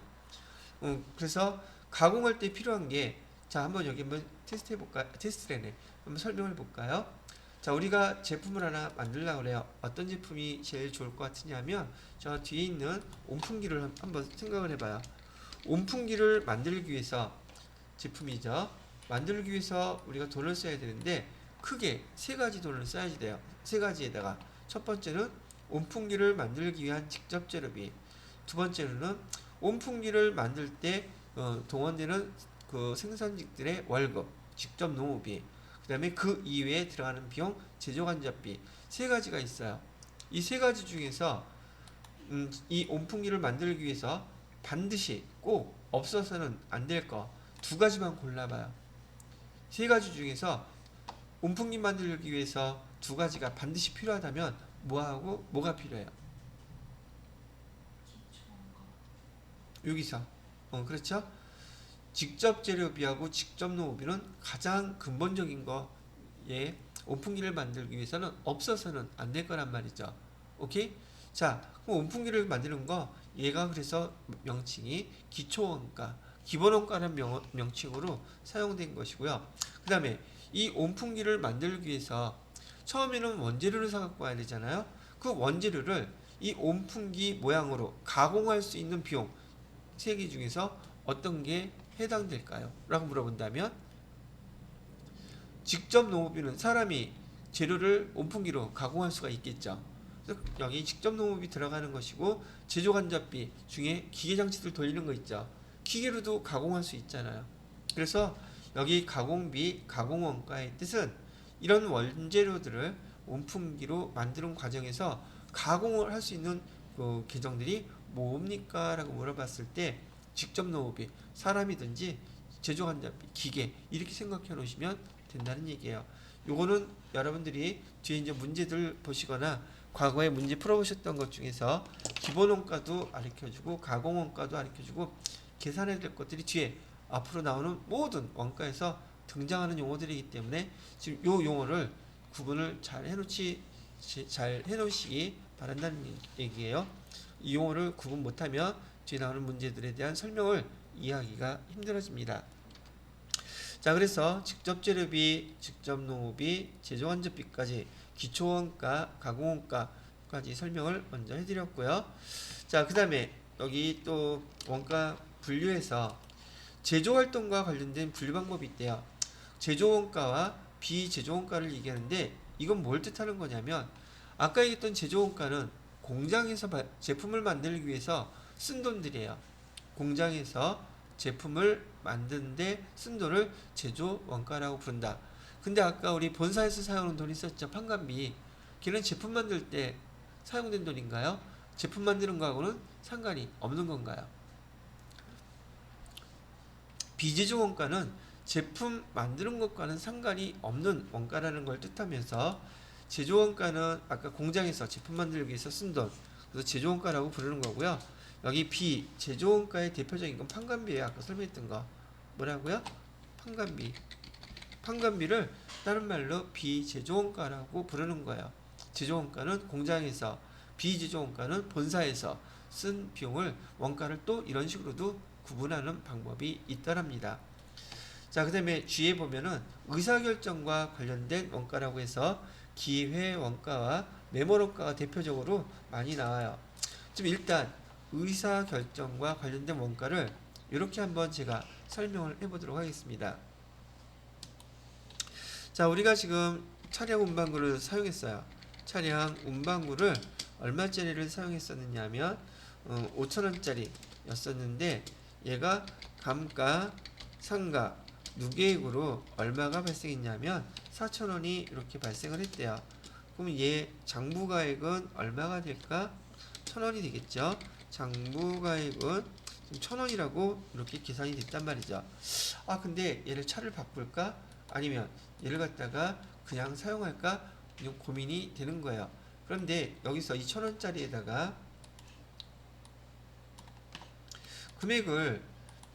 그래서 가공할 때 필요한 게 자 한번 여기 한번 테스트 해볼까요? 테스트래네. 한번 설명해 볼까요? 자, 우리가 제품을 하나 만들려고 그래요. 어떤 제품이 제일 좋을 것 같으냐면 저 뒤에 있는 온풍기를 한번 생각을 해봐요. 온풍기를 만들기 위해서 제품이죠. 만들기 위해서 우리가 돈을 써야 되는데 크게 세 가지 돈을 써야지 돼요. 세 가지에다가 첫 번째는 온풍기를 만들기 위한 직접 재료비, 두 번째로는 온풍기를 만들 때 동원되는 그 생산직들의 월급, 직접 농업비, 그 다음에 그 이외에 들어가는 비용, 제조간접비 세 가지가 있어요. 이 세 가지 중에서 이 온풍기를 만들기 위해서 반드시 꼭 없어서는 안 될 거 두 가지만 골라봐요. 세 가지 중에서 온풍기 만들기 위해서 두 가지가 반드시 필요하다면 뭐하고 뭐가 필요해요? 여기서 그렇죠? 직접 재료비하고 직접 농업비는 가장 근본적인 거에 온풍기를 만들기 위해서는 없어서는 안 될 거란 말이죠. 오케이? 자, 그럼 온풍기를 만드는 거 얘가 그래서 명칭이 기초원가, 기본원가라는 명칭으로 사용된 것이고요. 그 다음에 이 온풍기를 만들기 위해서 처음에는 원재료를 사갖고 와야 되잖아요. 그 원재료를 이 온풍기 모양으로 가공할 수 있는 비용 세 개 중에서 어떤 게 해당될까요? 라고 물어본다면 직접 농업비는 사람이 재료를 온풍기로 가공할 수가 있겠죠. 그래서 여기 직접 농업이 들어가는 것이고 제조간접비 중에 기계장치들 돌리는 거 있죠. 기계로도 가공할 수 있잖아요. 그래서 여기 가공비, 가공원가의 뜻은 이런 원재료들을 온풍기로 만드는 과정에서 가공을 할 수 있는 그 계정들이 뭡니까? 라고 물어봤을 때 직접 농업이 사람이든지 제조간접비, 기계 이렇게 생각해 놓으시면 된다는 얘기예요. 요거는 여러분들이 뒤에 이제 문제들 보시거나 과거에 문제 풀어보셨던 것 중에서 기본원가도 가르쳐주고 가공원가도 가르쳐주고 계산해야 될 것들이 뒤에 앞으로 나오는 모든 원가에서 등장하는 용어들이기 때문에 지금 요 용어를 구분을 잘 해놓으시기 바란다는 얘기예요. 이 용어를 구분 못하면 뒤에 나오는 문제들에 대한 설명을 이해하기가 힘들어집니다. 자, 그래서 직접 재료비, 직접 농업비, 제조간접비까지 기초원가, 가공원가까지 설명을 먼저 해드렸고요. 자, 그 다음에 여기 또 원가 분류에서 제조활동과 관련된 분류 방법이 있대요. 제조원가와 비제조원가를 얘기하는데 이건 뭘 뜻하는 거냐면 아까 얘기했던 제조원가는 공장에서 제품을 만들기 위해서 쓴 돈들이에요. 공장에서 제품을 만드는데 쓴 돈을 제조원가라고 부른다. 근데 아까 우리 본사에서 사용하는 돈이 있었죠. 판관비. 걔는 제품 만들 때 사용된 돈인가요? 제품 만드는 거하고는 상관이 없는 건가요? 비제조 원가는 제품 만드는 것과는 상관이 없는 원가라는 걸 뜻하면서 제조 원가는 아까 공장에서 제품 만들기 위해서 쓴 돈, 그래서 제조 원가라고 부르는 거고요. 여기 비제조 원가의 대표적인 건 판관비예요. 아까 설명했던 거 뭐라고요? 판관비. 판관비를 다른 말로 비제조 원가라고 부르는 거예요. 제조 원가는 공장에서, 비제조 원가는 본사에서 쓴 비용을 원가를 또 이런 식으로도 구분하는 방법이 있더랍니다. 자, 그 다음에 뒤에 보면은 의사결정과 관련된 원가라고 해서 기회원가와 매몰원가가 대표적으로 많이 나와요. 지금 일단 의사결정과 관련된 원가를 이렇게 한번 제가 설명을 해보도록 하겠습니다. 자, 우리가 지금 차량 운반구를 사용했어요. 차량 운반구를 얼마짜리를 사용했었느냐 하면 5,000원짜리 였었는데 얘가 감가, 상가, 누계액으로 얼마가 발생했냐면 4,000원이 이렇게 발생을 했대요. 그럼 얘 장부가액은 얼마가 될까? 1,000원이 되겠죠. 장부가액은 1,000원이라고 이렇게 계산이 됐단 말이죠. 아, 근데 얘를 차를 바꿀까? 아니면 얘를 갖다가 그냥 사용할까? 이런 고민이 되는 거예요. 그런데 여기서 2,000원짜리에다가 금액을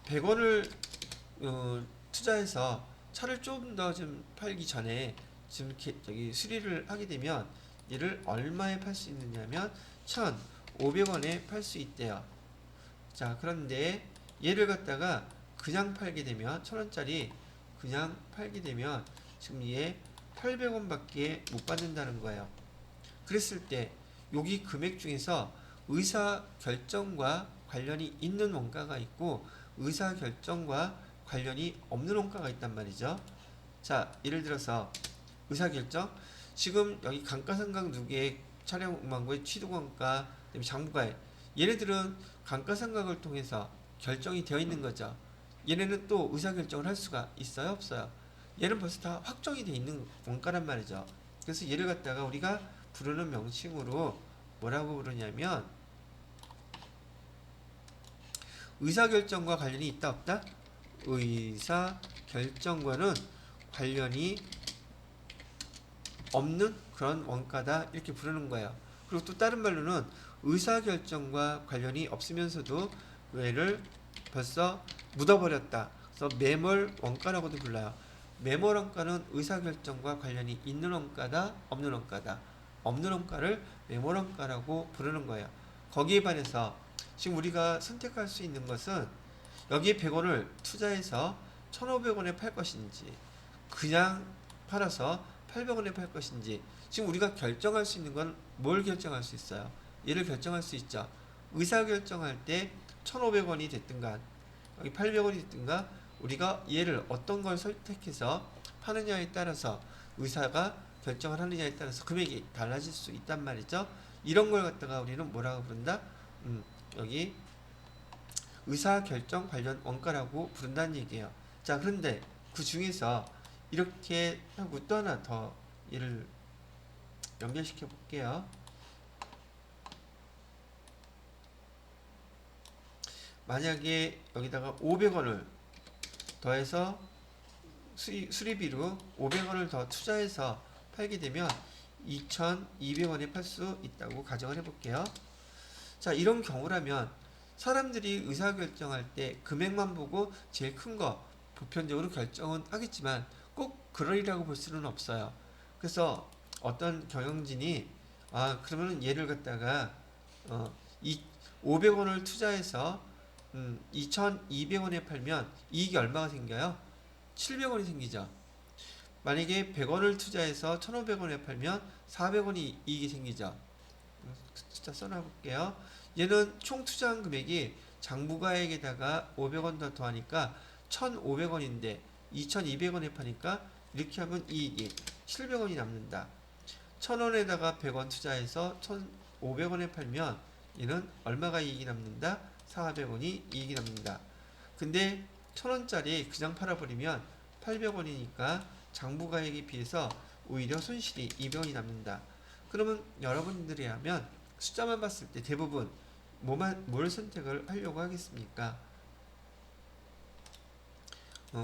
100원을 투자해서 차를 좀 더 좀 팔기 전에 지금 저기 수리를 하게 되면 얘를 얼마에 팔 수 있느냐면 1,500원에 팔 수 있대요. 자, 그런데 얘를 갖다가 그냥 팔게 되면 1,000원짜리 그냥 팔게 되면 지금 얘 800원밖에 못 받는다는 거예요. 그랬을 때 여기 금액 중에서 의사결정과 관련이 있는 원가가 있고 의사결정과 관련이 없는 원가가 있단 말이죠. 자, 예를 들어서 의사결정, 지금 여기 감가상각 누계 차량망고의 취득원가, 그다음에 장부가액, 얘네들은 감가상각을 통해서 결정이 되어 있는 거죠. 얘네는 또 의사결정을 할 수가 있어요, 없어요? 얘는 벌써 다 확정이 되어 있는 원가란 말이죠. 그래서 얘를 갖다가 우리가 부르는 명칭으로 뭐라고 부르냐면 의사결정과 관련이 있다 없다? 의사결정과는 관련이 없는 그런 원가다 이렇게 부르는 거예요. 그리고 또 다른 말로는 의사결정과 관련이 없으면서도 얘를 벌써 묻어버렸다. 그래서 매몰 원가라고도 불러요. 매몰 원가는 의사결정과 관련이 있는 원가다, 없는 원가다. 없는 원가를 매몰 원가라고 부르는 거예요. 거기에 반해서 지금 우리가 선택할 수 있는 것은 여기에 100원을 투자해서 1,500원에 팔 것인지 그냥 팔아서 800원에 팔 것인지 지금 우리가 결정할 수 있는 건 뭘 결정할 수 있어요? 얘를 결정할 수 있죠. 의사결정할 때 1,500원이 됐든가 여기 800원이 됐든가 우리가 얘를 어떤 걸 선택해서 파느냐에 따라서 의사가 결정을 하느냐에 따라서 금액이 달라질 수 있단 말이죠. 이런 걸 갖다가 우리는 뭐라고 부른다? 여기 의사결정 관련 원가라고 부른다는 얘기예요. 자, 그런데 그 중에서 이렇게 하고 또 하나 더 얘를 연결시켜 볼게요. 만약에 여기다가 500원을 더해서 수리비로 500원을 더 투자해서 팔게 되면 2,200원에 팔 수 있다고 가정을 해볼게요. 자, 이런 경우라면 사람들이 의사결정할 때 금액만 보고 제일 큰 거 보편적으로 결정은 하겠지만 꼭 그러리라고 볼 수는 없어요. 그래서 어떤 경영진이 그러면 얘를 갖다가 500원을 투자해서 2,200원에 팔면 이익이 얼마가 생겨요? 700원이 생기죠. 만약에 100원을 투자해서 1,500원에 팔면 400원이 이익이 생기죠. 숫자 써놔볼게요. 얘는 총 투자한 금액이 장부가액에다가 500원 더 더하니까 1,500원인데 2,200원에 파니까 이렇게 하면 이익이 700원이 남는다. 1,000원에다가 100원 투자해서 1,500원에 팔면 얘는 얼마가 이익이 남는다? 400원이 이익이 남는다. 근데 1,000원짜리 그냥 팔아버리면 800원이니까 장부가액에 비해서 오히려 손실이 200원이 남는다. 그러면 여러분들이라면 숫자만 봤을 때 대부분 뭘 선택을 하려고 하겠습니까?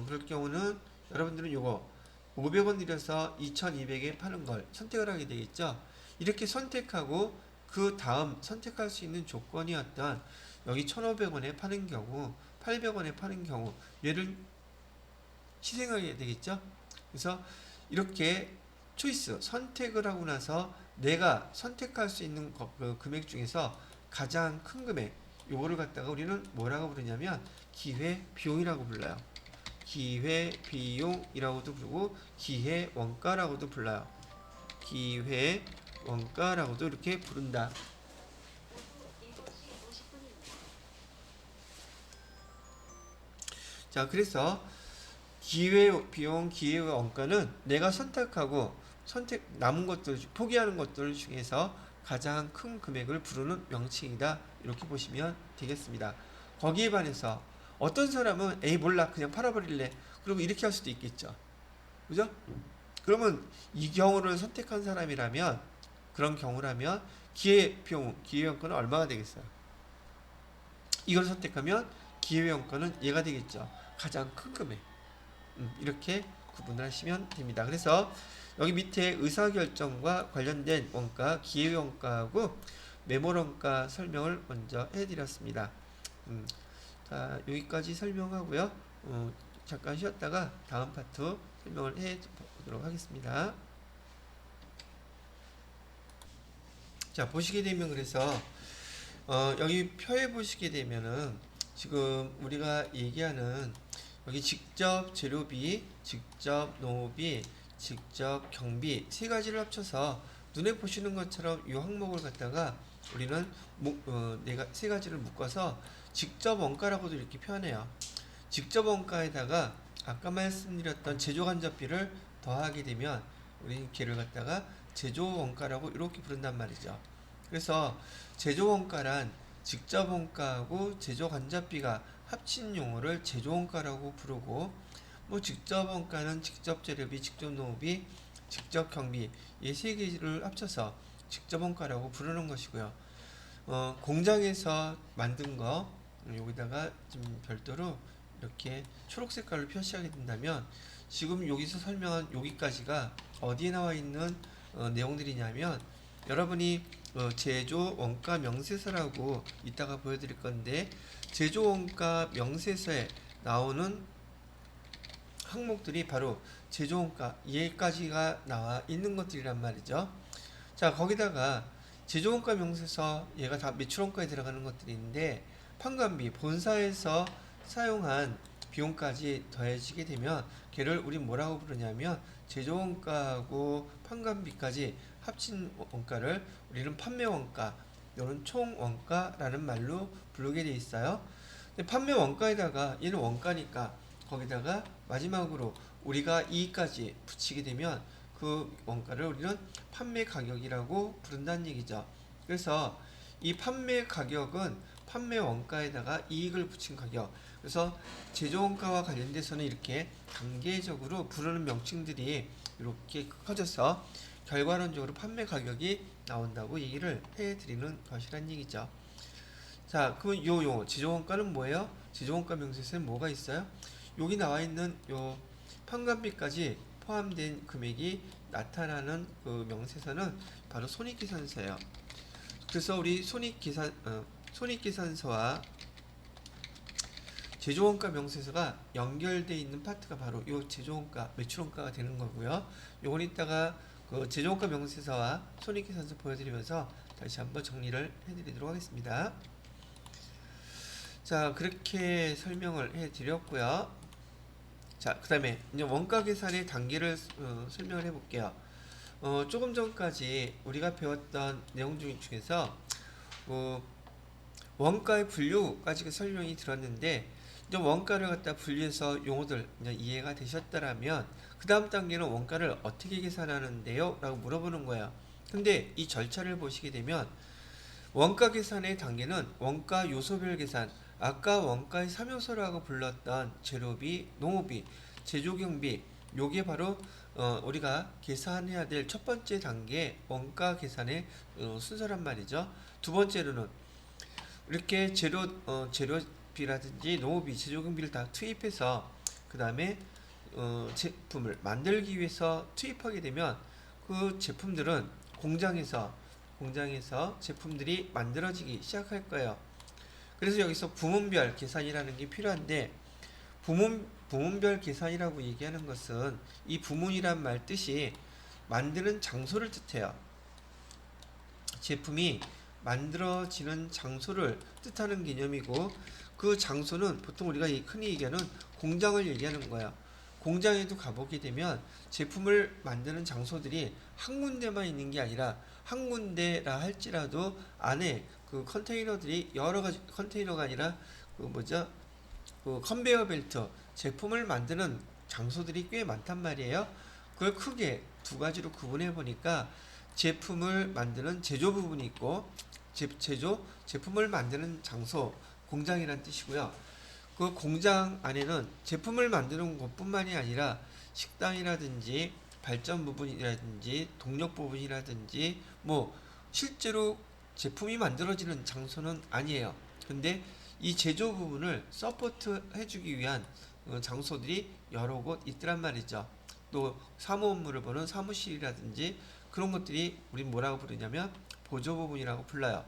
그럴 경우는 여러분들은 요거 500원 들여서 2,200에 파는 걸 선택을 하게 되겠죠. 이렇게 선택하고 그 다음 선택할 수 있는 조건이었던 여기 1,500원에 파는 경우 800원에 파는 경우 얘를 희생하게 되겠죠. 그래서 이렇게 초이스 선택을 하고 나서 내가 선택할 수 있는 그 금액 중에서 가장 큰 금액 요거를 갖다가 우리는 뭐라고 부르냐면 기회비용이라고 불러요. 기회비용이라고도 부르고 기회원가라고도 불러요. 기회원가라고도 이렇게 부른다. 자, 그래서 기회비용, 기회원가는 내가 선택하고 남은 것들, 포기하는 것들 중에서 가장 큰 금액을 부르는 명칭이다. 이렇게 보시면 되겠습니다. 거기에 반해서 어떤 사람은 에이 몰라 그냥 팔아버릴래. 그러면 이렇게 할 수도 있겠죠. 그죠? 그러면 이 경우를 선택한 사람이라면 그런 경우라면 기회비용, 기회원가는 얼마가 되겠어요? 이걸 선택하면 기회원가는 얘가 되겠죠. 가장 큰 금액. 이렇게 구분을 하시면 됩니다. 그래서 여기 밑에 의사결정과 관련된 원가, 기회원가하고 매몰원가 설명을 먼저 해드렸습니다. 자, 여기까지 설명하고요. 잠깐 쉬었다가 다음 파트 설명을 해보도록 하겠습니다. 자, 보시게 되면 그래서 여기 표에 보시게 되면은 지금 우리가 얘기하는 여기 직접 재료비, 직접 농업비, 직접, 경비 세 가지를 합쳐서 눈에 보시는 것처럼 이 항목을 갖다가 우리는 내가 세 가지를 묶어서 직접 원가라고도 이렇게 표현해요. 직접 원가에다가 아까 말씀드렸던 제조 간접비를 더하게 되면 우리 걔를 갖다가 제조 원가라고 이렇게 부른단 말이죠. 그래서 제조 원가란 직접 원가하고 제조 간접비가 합친 용어를 제조 원가라고 부르고, 뭐 직접 원가는 직접 재료비, 직접 농업비, 직접 경비 이 세 개를 합쳐서 직접 원가라고 부르는 것이고요. 공장에서 만든 거 여기다가 좀 별도로 이렇게 초록 색깔로 표시하게 된다면, 지금 여기서 설명한 여기까지가 어디에 나와 있는 내용들이냐면, 여러분이 제조 원가 명세서라고 이따가 보여드릴 건데, 제조 원가 명세서에 나오는 항목들이 바로 제조 원가 얘까지가 나와 있는 것들이란 말이죠. 자, 거기다가 제조 원가 명세서 얘가 다 매출 원가에 들어가는 것들인데, 판관비 본사에서 사용한 비용까지 더해지게 되면 걔를 우리 뭐라고 부르냐면 제조 원가하고 판관비까지 합친 원가를 우리는 판매 원가 또는 총 원가라는 말로 부르게 돼 있어요. 근데 판매 원가에다가 얘는 원가니까 거기다가 마지막으로 우리가 이까지 붙이게 되면 그 원가를 우리는 판매 가격이라고 부른다는 얘기죠. 그래서 이 판매 가격은 판매 원가에다가 이익을 붙인 가격. 그래서 제조 원가와 관련돼서는 이렇게 단계적으로 부르는 명칭들이 이렇게 커져서 결과론적으로 판매 가격이 나온다고 얘기를 해드리는 것이란 얘기죠. 자, 그럼 요 제조 원가는 뭐예요? 제조 원가 명세서에 뭐가 있어요? 여기 나와 있는 요 판관비까지 포함된 금액이 나타나는 그 명세서는 바로 손익계산서예요. 그래서 우리 손익계산서와 제조원가 명세서가 연결되어 있는 파트가 바로 요 제조원가, 매출원가가 되는 거고요. 요건 이따가 그 제조원가 명세서와 손익계산서 보여드리면서 다시 한번 정리를 해드리도록 하겠습니다. 자, 그렇게 설명을 해드렸고요. 자, 그 다음에 이제 원가 계산의 단계를 설명을 해볼게요. 조금 전까지 우리가 배웠던 내용 중에서 원가의 분류까지 설명이 들었는데, 이제 원가를 갖다 분류해서 용어들 이제 이해가 되셨다라면 그 다음 단계는 원가를 어떻게 계산하는데요? 라고 물어보는 거예요. 근데 이 절차를 보시게 되면 원가 계산의 단계는 원가 요소별 계산, 아까 원가의 3요소라고 불렀던 재료비, 농업비, 제조경비, 요게 바로 우리가 계산해야 될 첫 번째 단계 원가 계산의 순서란 말이죠. 두 번째로는 이렇게 재료비라든지 농업비, 제조경비를 다 투입해서 그 다음에 제품을 만들기 위해서 투입하게 되면 그 제품들은 공장에서 제품들이 만들어지기 시작할 거예요. 그래서 여기서 부문별 계산이라는 게 필요한데, 부문별 계산이라고 얘기하는 것은 이 부문이란 말 뜻이 만드는 장소를 뜻해요. 제품이 만들어지는 장소를 뜻하는 개념이고, 그 장소는 보통 우리가 흔히 얘기하는 공장을 얘기하는 거예요. 공장에도 가보게 되면 제품을 만드는 장소들이 한 군데만 있는 게 아니라, 한 군데라 할지라도 안에 그 컨테이너들이 여러 가지, 컨테이너가 아니라 그 컨베이어 벨트, 제품을 만드는 장소들이 꽤 많단 말이에요. 그걸 크게 두 가지로 구분해 보니까 제품을 만드는 제조 부분이 있고, 제품을 만드는 장소, 공장이란 뜻이고요. 그 공장 안에는 제품을 만드는 것뿐만이 아니라 식당이라든지 발전 부분이라든지 동력 부분이라든지 뭐 실제로 제품이 만들어지는 장소는 아니에요. 근데 이 제조 부분을 서포트 해주기 위한 장소들이 여러 곳 있더란 말이죠. 또 사무 업무를 보는 사무실이라든지 그런 것들이 우리 뭐라고 부르냐면 보조 부분이라고 불러요.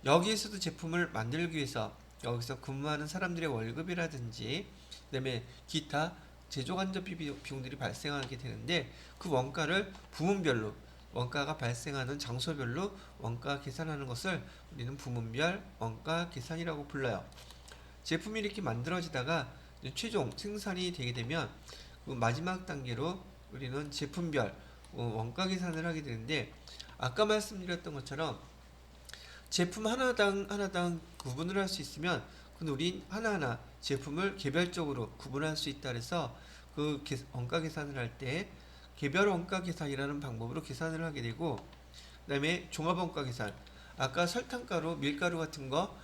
여기에서도 제품을 만들기 위해서 여기서 근무하는 사람들의 월급이라든지 그다음에 기타 제조 간접비 비용들이 발생하게 되는데, 그 원가를 부문별로 원가가 발생하는 장소별로 원가 계산하는 것을 우리는 부문별 원가 계산이라고 불러요. 제품이 이렇게 만들어지다가 최종 생산이 되게 되면 그 마지막 단계로 우리는 제품별 원가 계산을 하게 되는데, 아까 말씀드렸던 것처럼 제품 하나당 구분을 할 수 있으면 그건 우린 하나하나 제품을 개별적으로 구분할 수 있다 그래서 그 원가 계산을 할 때 개별 원가 계산이라는 방법으로 계산을 하게 되고, 그 다음에 종합 원가 계산, 아까 설탕가루, 밀가루 같은 거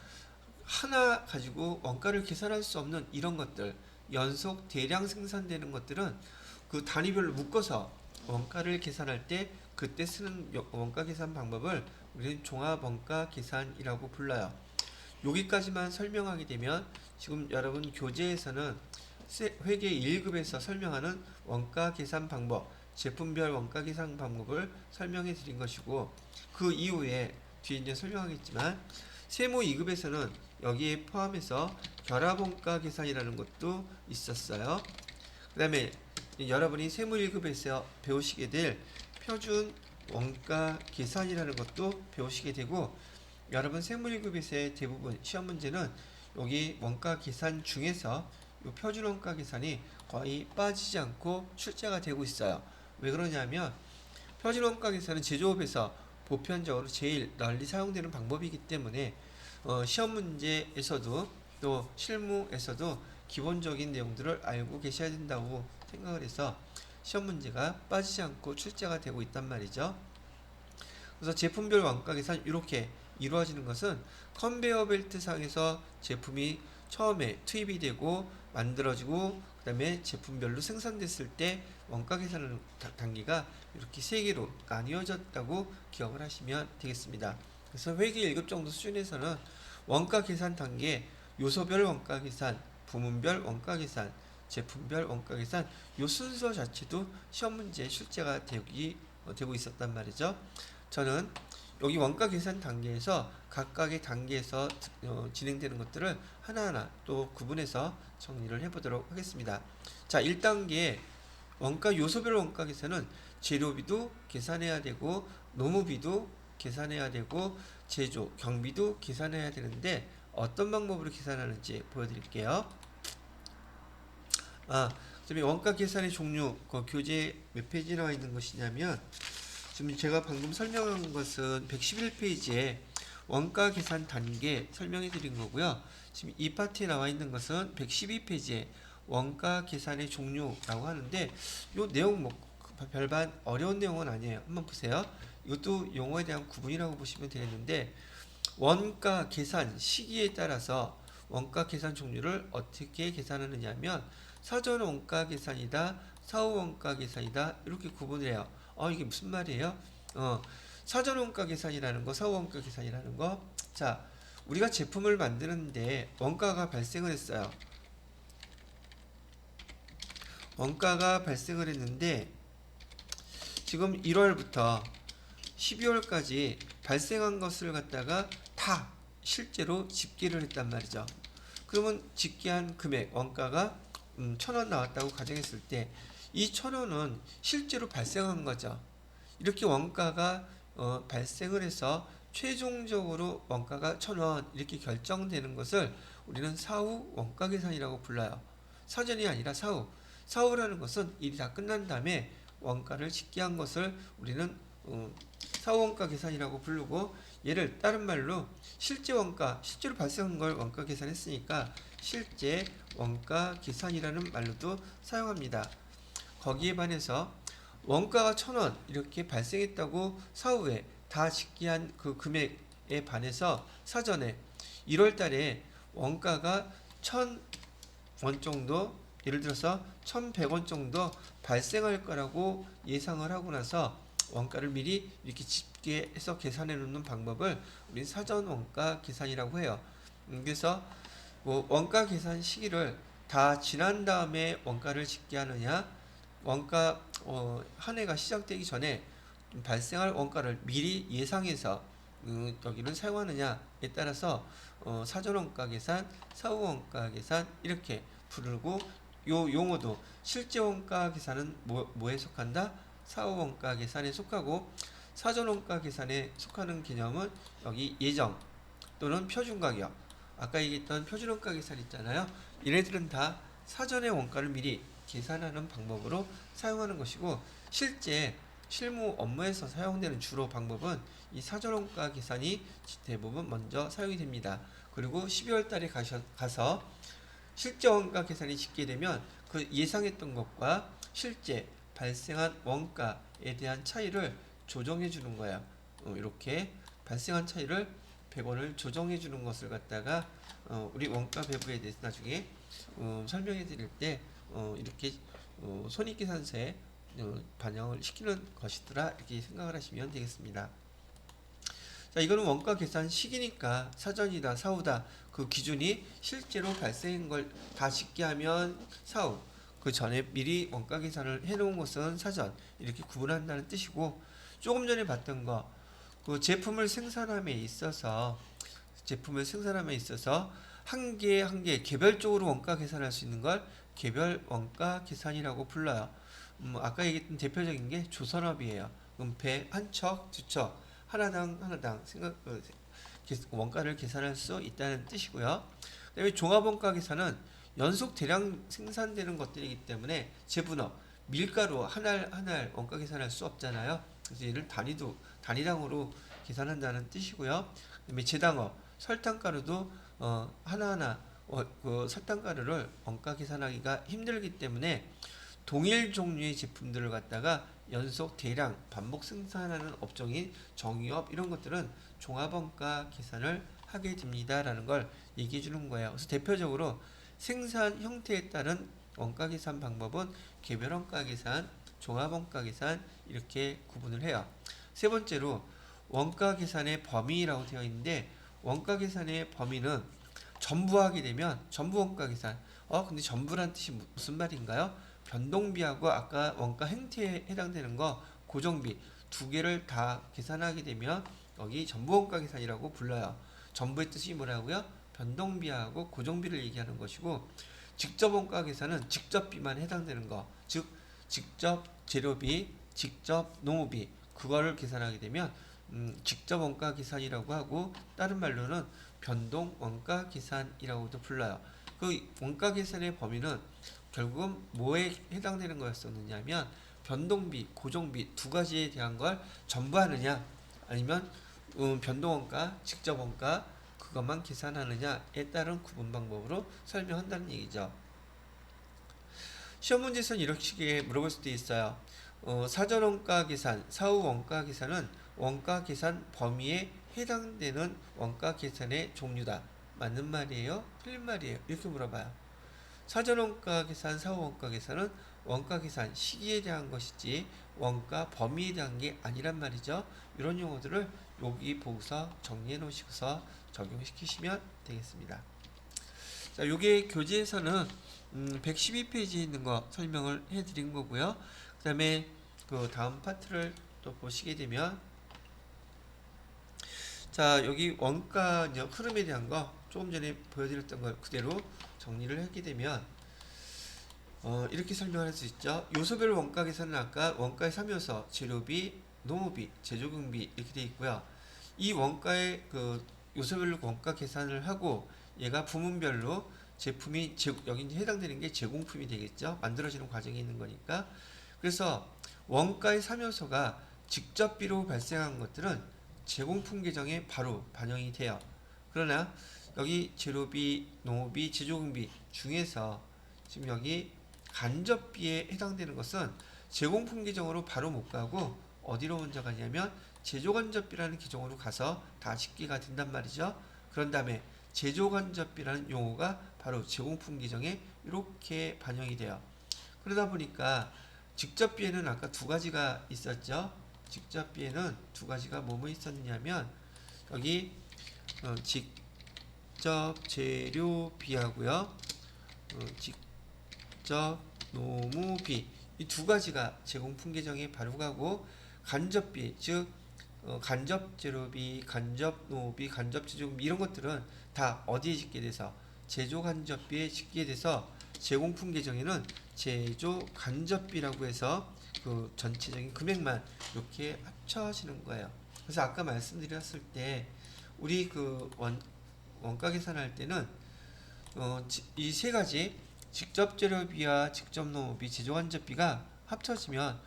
하나 가지고 원가를 계산할 수 없는 이런 것들, 연속 대량 생산되는 것들은 그 단위별로 묶어서 원가를 계산할 때 그때 쓰는 원가 계산 방법을 우리는 종합 원가 계산이라고 불러요. 여기까지만 설명하게 되면 지금 여러분 교재에서는 회계 1급에서 설명하는 원가 계산 방법, 제품별 원가 계산 방법을 설명해 드린 것이고, 그 이후에 뒤에 이제 설명하겠지만 세무 2급에서는 여기에 포함해서 결합 원가 계산이라는 것도 있었어요. 그 다음에 여러분이 세무 1급에서 배우시게 될 표준 원가 계산이라는 것도 배우시게 되고, 여러분 세무 1급에서의 대부분 시험 문제는 여기 원가 계산 중에서 이 표준 원가 계산이 거의 빠지지 않고 출제가 되고 있어요. 왜 그러냐면 표준 원가 계산은 제조업에서 보편적으로 제일 널리 사용되는 방법이기 때문에 시험 문제에서도 또 실무에서도 기본적인 내용들을 알고 계셔야 된다고 생각을 해서 시험 문제가 빠지지 않고 출제가 되고 있단 말이죠. 그래서 제품별 원가 계산 이렇게 이루어지는 것은 컨베이어 벨트 상에서 제품이 처음에 투입이 되고 만들어지고 그 다음에 제품별로 생산됐을 때 원가 계산하는 단계가 이렇게 세 개로 나뉘어졌다고 기억을 하시면 되겠습니다. 그래서 회계 1급 정도 수준에서는 원가 계산 단계, 요소별 원가 계산, 부문별 원가 계산, 제품별 원가 계산 요 순서 자체도 시험 문제에 출제가 되고 있었단 말이죠. 저는 여기 원가 계산 단계에서 각각의 단계에서 진행되는 것들을 하나하나 또 구분해서 정리를 해보도록 하겠습니다. 자, 1단계 원가 요소별 원가 계산은 재료비도 계산해야 되고 노무비도 계산해야 되고 제조, 경비도 계산해야 되는데 어떤 방법으로 계산하는지 보여드릴게요. 그다음에 원가 계산의 종류, 그 교재 몇 페이지에 나와 있는 것이냐면 지금 제가 방금 설명한 것은 111페이지에 원가 계산 단계 설명해 드린 거고요. 지금 이 파트에 나와 있는 것은 112페이지에 원가 계산의 종류라고 하는데 이 내용 뭐 별반 어려운 내용은 아니에요. 한번 보세요. 이것도 용어에 대한 구분이라고 보시면 되겠는데, 원가 계산 시기에 따라서 원가 계산 종류를 어떻게 계산하느냐 하면 사전 원가 계산이다, 사후 원가 계산이다 이렇게 구분을 해요. 이게 무슨 말이에요? 사전 원가 계산이라는 거, 사후 원가 계산이라는 거. 자, 우리가 제품을 만드는데 원가가 발생을 했어요. 원가가 발생을 했는데 지금 1월부터 12월까지 발생한 것을 갖다가 다 실제로 집계를 했단 말이죠. 그러면 집계한 금액, 원가가 1,000원 나왔다고 가정했을 때 이 1,000원은 실제로 발생한 거죠. 이렇게 원가가 발생을 해서 최종적으로 원가가 1,000원 이렇게 결정되는 것을 우리는 사후 원가 계산이라고 불러요. 사전이 아니라 사후. 사후라는 것은 일이 다 끝난 다음에 원가를 집계한 것을 우리는 사후 원가 계산이라고 부르고, 얘를 다른 말로 실제 원가, 실제로 발생한 걸 원가 계산했으니까 실제 원가 계산이라는 말로도 사용합니다. 거기에 반해서 원가가 1,000원 이렇게 발생했다고 사후에 다 집계한 그 금액에 반해서 사전에 1월 달에 원가가 1,000원 정도, 예를 들어서 1,100원 정도 발생할 거라고 예상을 하고 나서 원가를 미리 이렇게 집계해서 계산해 놓는 방법을 우리 사전 원가 계산이라고 해요. 그래서 뭐 원가 계산 시기를 다 지난 다음에 원가를 집계하느냐, 원가 한 해가 시작되기 전에 발생할 원가를 미리 예상해서 여기를 사용하느냐에 따라서 사전 원가 계산, 사후 원가 계산 이렇게 부르고, 요 용어도 실제 원가 계산은 뭐에 속한다? 사후 원가 계산에 속하고, 사전 원가 계산에 속하는 개념은 여기 예정 또는 표준 가격, 아까 얘기했던 표준 원가 계산 있잖아요. 얘네들은 다 사전에 원가를 미리 계산하는 방법으로 사용하는 것이고, 실제 실무 업무에서 사용되는 주로 방법은 이 사전원가 계산이 대부분 먼저 사용이 됩니다. 그리고 12월 달에 가서 실제 원가 계산이 짓게 되면 그 예상했던 것과 실제 발생한 원가에 대한 차이를 조정해 주는 거예요. 이렇게 발생한 차이를 100원을 조정해 주는 것을 갖다가 우리 원가 배분에 대해서 나중에 설명해 드릴 때 이렇게 손익계산서에 반영을 시키는 것이더라, 이렇게 생각을 하시면 되겠습니다. 자, 이거는 원가 계산 시기니까 사전이다 사후다 그 기준이 실제로 발생한 걸 다 짓게 하면 사후, 그 전에 미리 원가 계산을 해놓은 것은 사전, 이렇게 구분한다는 뜻이고, 조금 전에 봤던 거, 그 제품을 생산함에 있어서 한 개 한 개 개별적으로 원가 계산할 수 있는 걸 개별 원가 계산이라고 불러요. 아까 얘기했던 대표적인 게 조선업이에요. 배 한 척, 두 척, 하나당 원가를 계산할 수 있다는 뜻이고요. 그다음에 종합원가 계산은 연속 대량 생산되는 것들이기 때문에 제분업, 밀가루 한 알 원가 계산할 수 없잖아요. 그래서 얘를 단위당으로 계산한다는 뜻이고요. 그다음에 제당업, 설탕가루도 하나하나 그 설탕가루를 원가 계산하기가 힘들기 때문에 동일 종류의 제품들을 갖다가 연속 대량 반복 생산하는 업종인 정유업, 이런 것들은 종합원가 계산을 하게 됩니다라는 걸 얘기해 주는 거예요. 그래서 대표적으로 생산 형태에 따른 원가 계산 방법은 개별 원가 계산, 종합 원가 계산, 이렇게 구분을 해요. 세 번째로 원가 계산의 범위라고 되어 있는데, 원가 계산의 범위는 전부하게 되면 전부 원가 계산. 근데 전부란 뜻이 무슨 말인가요? 변동비하고 아까 원가 행태에 해당되는 거 고정비 두 개를 다 계산하게 되면 여기 전부 원가 계산이라고 불러요. 전부의 뜻이 뭐라고요? 변동비하고 고정비를 얘기하는 것이고, 직접 원가 계산은 직접비만 해당되는 거, 즉 직접 재료비, 직접 농업비, 그거를 계산하게 되면 직접 원가 계산이라고 하고, 다른 말로는 변동 원가 계산이라고도 불러요. 그 원가 계산의 범위는 결국은 뭐에 해당되는 거였었느냐면 변동비, 고정비 두 가지에 대한 걸 전부 하느냐, 아니면 변동원가, 직접원가 그것만 계산하느냐에 따른 구분 방법으로 설명한다는 얘기죠. 시험 문제에서는 이렇게 물어볼 수도 있어요. 사전원가 계산, 사후원가 계산은 원가 계산 범위에 해당되는 원가 계산의 종류다. 맞는 말이에요? 틀린 말이에요? 이렇게 물어봐요. 사전원가 계산, 사후원가 계산은 원가 계산 시기에 대한 것이지 원가 범위에 대한 게 아니란 말이죠. 이런 용어들을 여기 보고서 정리해 놓으시고서 적용시키시면 되겠습니다. 자, 요게 교재에서는 112페이지에 있는 거 설명을 해 드린 거고요. 그 다음에 그 다음 파트를 또 보시게 되면, 자, 여기 원가 흐름에 대한 거 조금 전에 보여드렸던 걸 그대로 정리를 하게 되면 이렇게 설명할 수 있죠. 요소별 원가 계산은 아까 원가의 3요소, 재료비, 농업비, 제조경비 이렇게 되어 있고요. 이 원가의 그 요소별로 원가 계산을 하고, 얘가 부문별로 제품이 여기 이제 해당되는 게 제공품이 되겠죠. 만들어지는 과정에 있는 거니까. 그래서 원가의 3요소가 직접비로 발생한 것들은 제공품 계정에 바로 반영이 돼요. 그러나 여기 재료비, 농업비, 제조경비 중에서 지금 여기 간접비에 해당되는 것은 제공품 계정으로 바로 못 가고 어디로 먼저 가냐면 제조간접비라는 계정으로 가서 다 집계가 된단 말이죠. 그런 다음에 제조간접비라는 용어가 바로 제공품 계정에 이렇게 반영이 돼요. 그러다 보니까 직접비에는 아까 두 가지가 있었죠. 직접비에는 두 가지가 뭐뭐 있었냐면 여기 직접 재료비하고요, 직접 노무비, 이 두 가지가 제공품 계정에 바로 가고, 간접비, 즉 간접 재료비, 간접 노무비, 간접 제조비 이런 것들은 다 어디에 짓게 돼서 제조 간접비에 짓게 돼서 제공품 계정에는 제조 간접비라고 해서 그 전체적인 금액만 이렇게 합쳐지는 거예요. 그래서 아까 말씀드렸을 때 우리 그 원가 계산할 때는 이 세 가지 직접 재료비와 직접 노무비, 제조간접비가 합쳐지면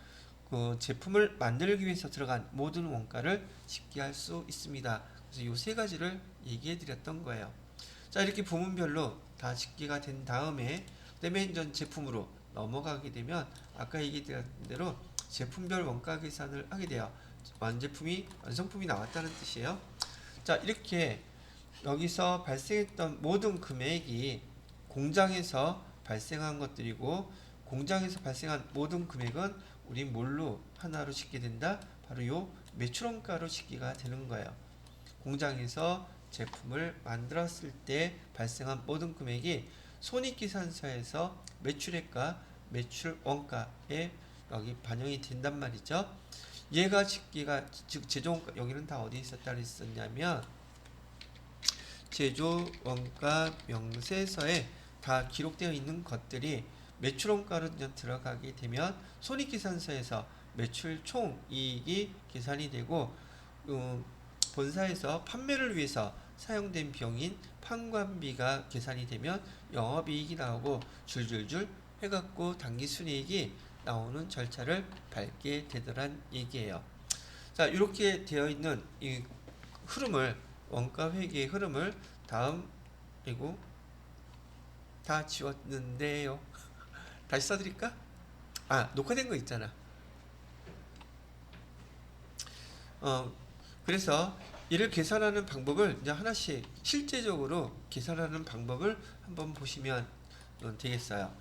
그 제품을 만들기 위해서 들어간 모든 원가를 집계할 수 있습니다. 그래서 이 세 가지를 얘기해 드렸던 거예요. 자, 이렇게 부문별로 다 집계가 된 다음에 그다음에 이제 제품으로 넘어가게 되면 아까 얘기드렸던 대로 제품별 원가 계산을 하게 돼요. 완성품이 나왔다는 뜻이에요. 자, 이렇게 여기서 발생했던 모든 금액이 공장에서 발생한 것들이고, 공장에서 발생한 모든 금액은 우리 뭘로 하나로 집계 된다? 바로 요 매출원가로 집계가 되는 거예요. 공장에서 제품을 만들었을 때 발생한 모든 금액이 손익계산서에서 매출액과 매출원가에 여기 반영이 된단 말이죠. 얘가 집계가, 즉 제조원가, 여기는 다 어디에 있었다 그랬었냐면 제조원가 명세서에 다 기록되어 있는 것들이 매출원가로 들어가게 되면 손익계산서에서 매출 총이익이 계산이 되고, 본사에서 판매를 위해서 사용된 비용인 판관비가 계산이 되면 영업이익이 나오고 줄줄줄 해갖고 당기순이익이 나오는 절차를 밟게 되더란 얘기예요. 자, 이렇게 되어 있는 이 흐름을, 원가 회계의 흐름을 다음, 그리고 다 지웠는데요. 다시 써드릴까? 녹화된 거 있잖아. 그래서 이를 계산하는 방법을 이제 하나씩 실제적으로 계산하는 방법을 한번 보시면 되겠어요.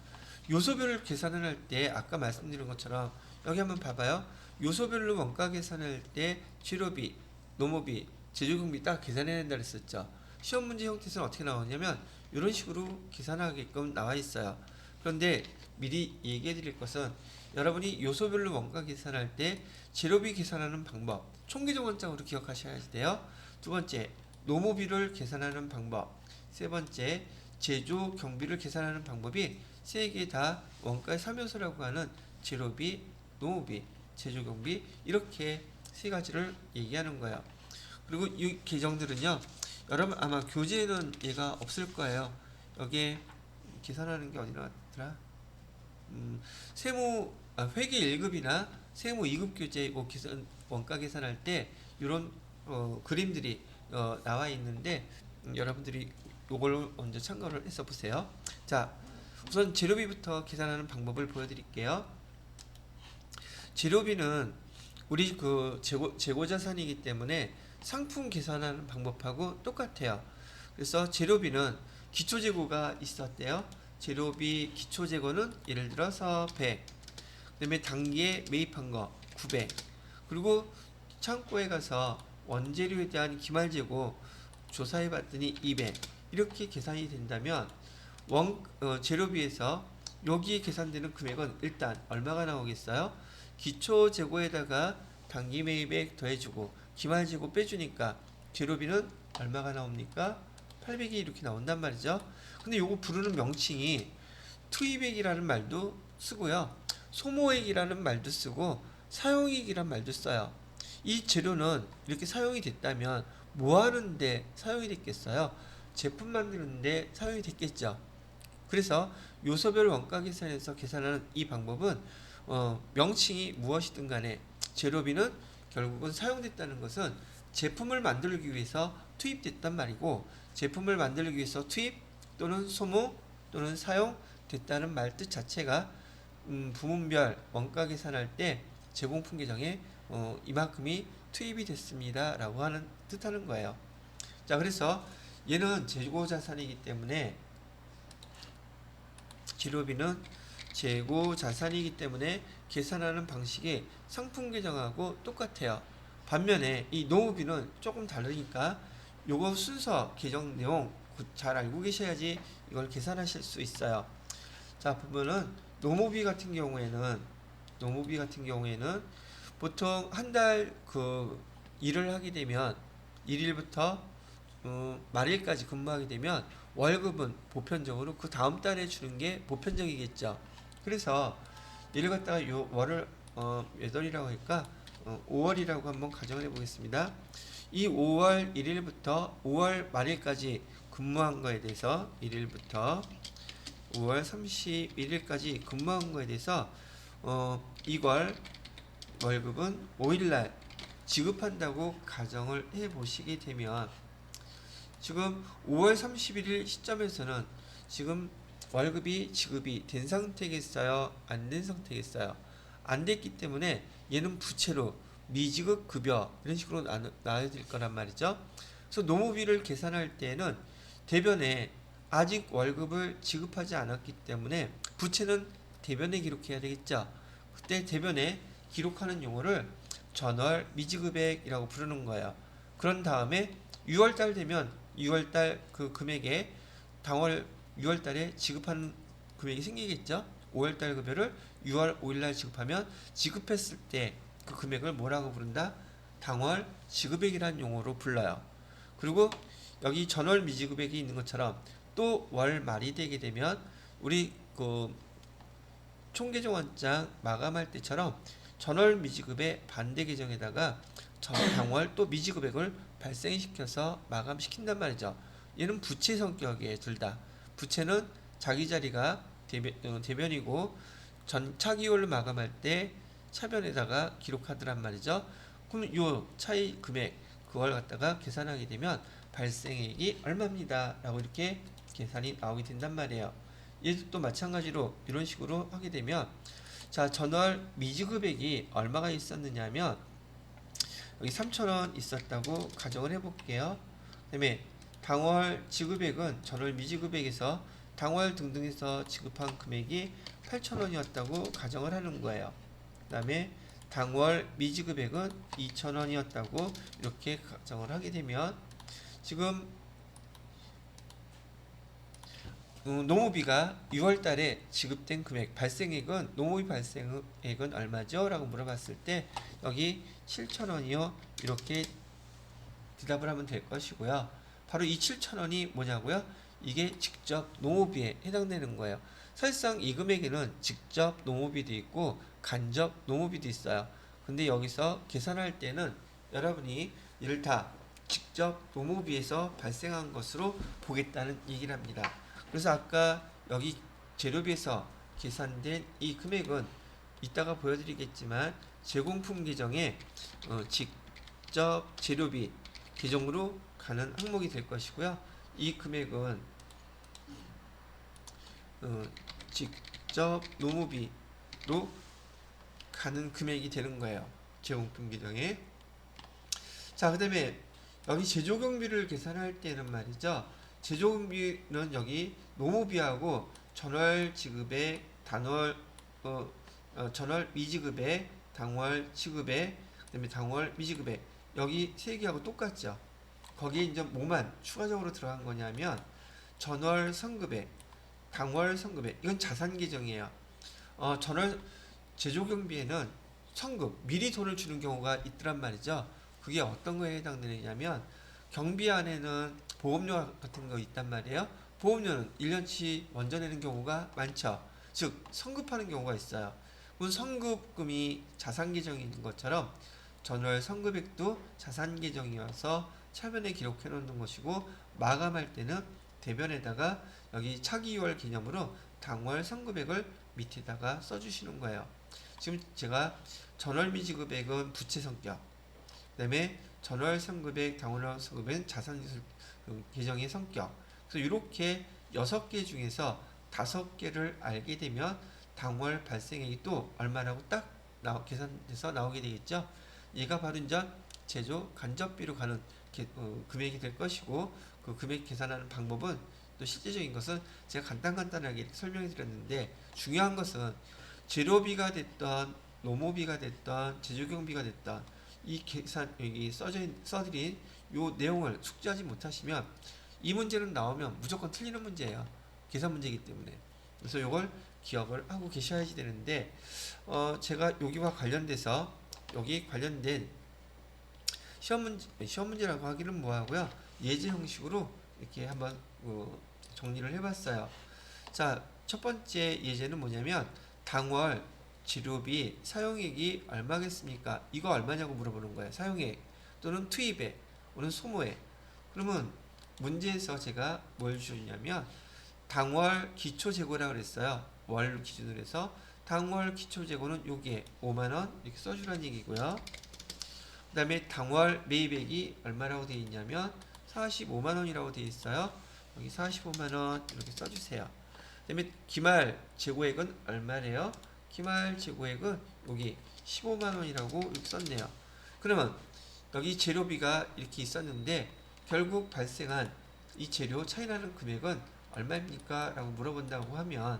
요소별을 계산을 할 때 아까 말씀드린 것처럼 여기 한번 봐봐요. 요소별로 원가 계산할 때 재료비, 노무비, 제조경비 딱 계산해야 된다 그랬었죠. 시험 문제 형태에서는 어떻게 나오냐면 이런 식으로 계산하게끔 나와 있어요. 그런데 미리 얘기해 드릴 것은, 여러분이 요소별로 원가 계산할 때 재료비 계산하는 방법 총계정원장으로 기억하셔야 돼요. 두 번째, 노무비를 계산하는 방법. 세 번째, 제조 경비를 계산하는 방법이 세 개 다 원가의 3요소라고 하는 재료비, 노무비, 제조 경비, 이렇게 세 가지를 얘기하는 거예요. 그리고 이 계정들은요, 여러분 아마 교재에는 얘가 없을 거예요. 여기에 계산하는 게 어디 나왔더라? 회계 1급이나 세무 2급 교재 원가 계산할 때 이런 그림들이 나와 있는데, 여러분들이 이걸 먼저 참고를 해서 보세요. 자, 우선 재료비부터 계산하는 방법을 보여드릴게요. 재료비는 우리 그 재고 자산이기 때문에 상품 계산하는 방법하고 똑같아요. 그래서 재료비는 기초 재고가 있었대요. 재료비 기초 재고는 예를 들어서 100, 그다음에 단기에 매입한 거 900, 그리고 창고에 가서 원재료에 대한 기말 재고 조사해 봤더니 200, 이렇게 계산이 된다면 재료비에서 여기에 계산되는 금액은 일단 얼마가 나오겠어요? 기초 재고에다가 단기 매입액 더해주고 기말 재고 빼주니까 재료비는 얼마가 나옵니까? 800이 이렇게 나온단 말이죠. 근데 요거 부르는 명칭이 투입액이라는 말도 쓰고요, 소모액이라는 말도 쓰고 사용액이라는 말도 써요. 이 재료는 이렇게 사용이 됐다면 뭐 하는데 사용이 됐겠어요? 제품 만드는데 사용이 됐겠죠. 그래서 요소별 원가 계산에서 계산하는 이 방법은 명칭이 무엇이든 간에 재료비는 결국은 사용됐다는 것은 제품을 만들기 위해서 투입됐단 말이고, 제품을 만들기 위해서 투입 또는 소모 또는 사용됐다는 말 뜻 자체가 부문별 원가 계산할 때 제공품 계정에 이만큼이 투입이 됐습니다 라고 하는 뜻하는 거예요. 자, 그래서 얘는 재고 자산이기 때문에, 재료비는 재고 자산이기 때문에 계산하는 방식이 상품 계정하고 똑같아요. 반면에 이 노무비는 조금 다르니까 요거 순서 계정 내용 잘 알고 계셔야지 이걸 계산하실 수 있어요. 자, 보면은 노무비 같은 경우에는 보통 한 달 그 일을 하게 되면 1일부터 말일까지 근무하게 되면 월급은 보편적으로 그 다음 달에 주는 게 보편적이겠죠. 그래서 얘를 갖다가 요 월을 몇 월이라고 할까? 5월이라고 한번 가정을 해보겠습니다. 이 5월 1일부터 5월 말일까지 근무한 거에 대해서 1일부터 5월 31일까지 근무한 거에 대해서 이걸 월급은 5일날 지급한다고 가정을 해 보시게 되면 지금 5월 31일 시점에서는 지금 월급이 지급이 된 상태겠어요? 안 된 상태겠어요? 안 됐기 때문에 얘는 부채로 미지급 급여 이런 식으로 나눠야 될 거란 말이죠. 그래서 노무비를 계산할 때에는 대변에 아직 월급을 지급하지 않았기 때문에 부채는 대변에 기록해야 되겠죠. 그때 대변에 기록하는 용어를 전월 미지급액이라고 부르는 거예요. 그런 다음에 6월달 되면 6월달 그 금액에 당월 6월달에 지급하는 금액이 생기겠죠. 5월달 급여를 6월 5일날 지급하면 지급했을 때 그 금액을 뭐라고 부른다? 당월 지급액이라는 용어로 불러요. 그리고 여기 전월 미지급액이 있는 것처럼 또 월 말이 되게 되면 우리 그 총계정원장 마감할 때처럼 전월 미지급의 반대 계정에다가 당월 또 미지급액을 발생시켜서 마감시킨단 말이죠. 얘는 부채 성격이에요. 둘 다. 부채는 자기 자리가 대변이고 차기월로 마감할 때 차변에다가 기록하더란 말이죠. 그럼 요 차이 금액 그걸 갖다가 계산하게 되면 발생액이 얼마입니다. 라고 이렇게 계산이 나오게 된단 말이에요. 얘도 또 마찬가지로 이런 식으로 하게 되면 자 전월 미지급액이 얼마가 있었느냐면 여기 3,000원 있었다고 가정을 해볼게요. 그 다음에 당월 지급액은 전월 미지급액에서 당월 등등에서 지급한 금액이 8,000원이었다고 가정을 하는 거예요. 그 다음에 당월 미지급액은 2,000원이었다고 이렇게 가정을 하게 되면 지금 노무비가 6월달에 지급된 금액 발생액은 노무비 발생액은 얼마죠? 라고 물어봤을 때 여기 7,000원이요 이렇게 대답을 하면 될 것이고요. 바로 이 7,000원이 뭐냐고요? 이게 직접 노무비에 해당되는 거예요. 사실상 이 금액에는 직접 노무비도 있고 간접 노무비도 있어요. 근데 여기서 계산할 때는 여러분이 이를 다 직접 노무비에서 발생한 것으로 보겠다는 얘기를 합니다. 그래서 아까 여기 재료비에서 계산된 이 금액은 이따가 보여드리겠지만 제공품 계정에 직접 재료비 계정으로 가는 항목이 될 것이고요. 이 금액은 직접 노무비로 가는 금액이 되는 거예요. 제공품 계정에. 자, 그 다음에 여기 제조경비를 계산할 때는 말이죠. 제조경비는 여기 노무비하고 전월 지급에 단월 전월 미지급에 당월 지급에 그다음에 당월 미지급에 여기 세 개하고 똑같죠. 거기에 이제 뭐만 추가적으로 들어간 거냐면 전월 성급에 당월 성급에 이건 자산 계정이에요. 전월 제조경비에는 성급 미리 돈을 주는 경우가 있더란 말이죠. 그게 어떤 거에 해당되느냐면 경비 안에는 보험료 같은 거 있단 말이에요. 보험료는 1년치 먼저 내는 경우가 많죠. 즉 성급하는 경우가 있어요. 그럼 성급금이 자산 계정이 있는 것처럼 전월 성급액도 자산 계정이어서 차변에 기록해 놓는 것이고 마감할 때는 대변에다가 여기 차기월 개념으로 당월 성급액을 밑에다가 써주시는 거예요. 지금 제가 전월 미지급액은 부채 성격, 그 다음에 전월 성급액, 당월 성급액은 자산 계정의 성격. 그래서 이렇게 6개 중에서 5개를 알게 되면 당월 발생액이 또 얼마라고 딱 계산돼서 나오게 되겠죠. 얘가 바로 이제 제조 간접비로 가는 금액이 될 것이고 그 금액 계산하는 방법은 또 실제적인 것은 제가 간단하게 이렇게 설명해 드렸는데 중요한 것은 재료비가 됐던 노무비가 됐던 제조경비가 됐던 이 계산 여기 써드린 요 내용을 숙지하지 못하시면 이 문제는 나오면 무조건 틀리는 문제예요. 계산 문제이기 때문에. 그래서 이걸 기억을 하고 계셔야지 되는데 제가 여기와 관련돼서 여기 관련된 시험 문제라고 하기는 뭐하고요. 예제 형식으로 이렇게 한번 정리를 해봤어요. 자, 첫 번째 예제는 뭐냐면 당월 지료비 사용액이 얼마겠습니까? 이거 얼마냐고 물어보는 거예요. 사용액 또는 투입액 또는 소모액. 그러면 문제에서 제가 뭘 주냐면 당월 기초재고라고 그랬어요. 월 기준으로 해서 당월 기초재고는 여기에 5만원 이렇게 써주라는 얘기고요. 그 다음에 당월 매입액이 얼마라고 되어 있냐면 45만원이라고 되어 있어요. 여기 45만원 이렇게 써주세요. 그 다음에 기말 재고액은 얼마래요? 기말 재고액은 여기 15만원이라고 이렇게 썼네요. 그러면 여기 재료비가 이렇게 있었는데 결국 발생한 이 재료 차이나는 금액은 얼마입니까? 라고 물어본다고 하면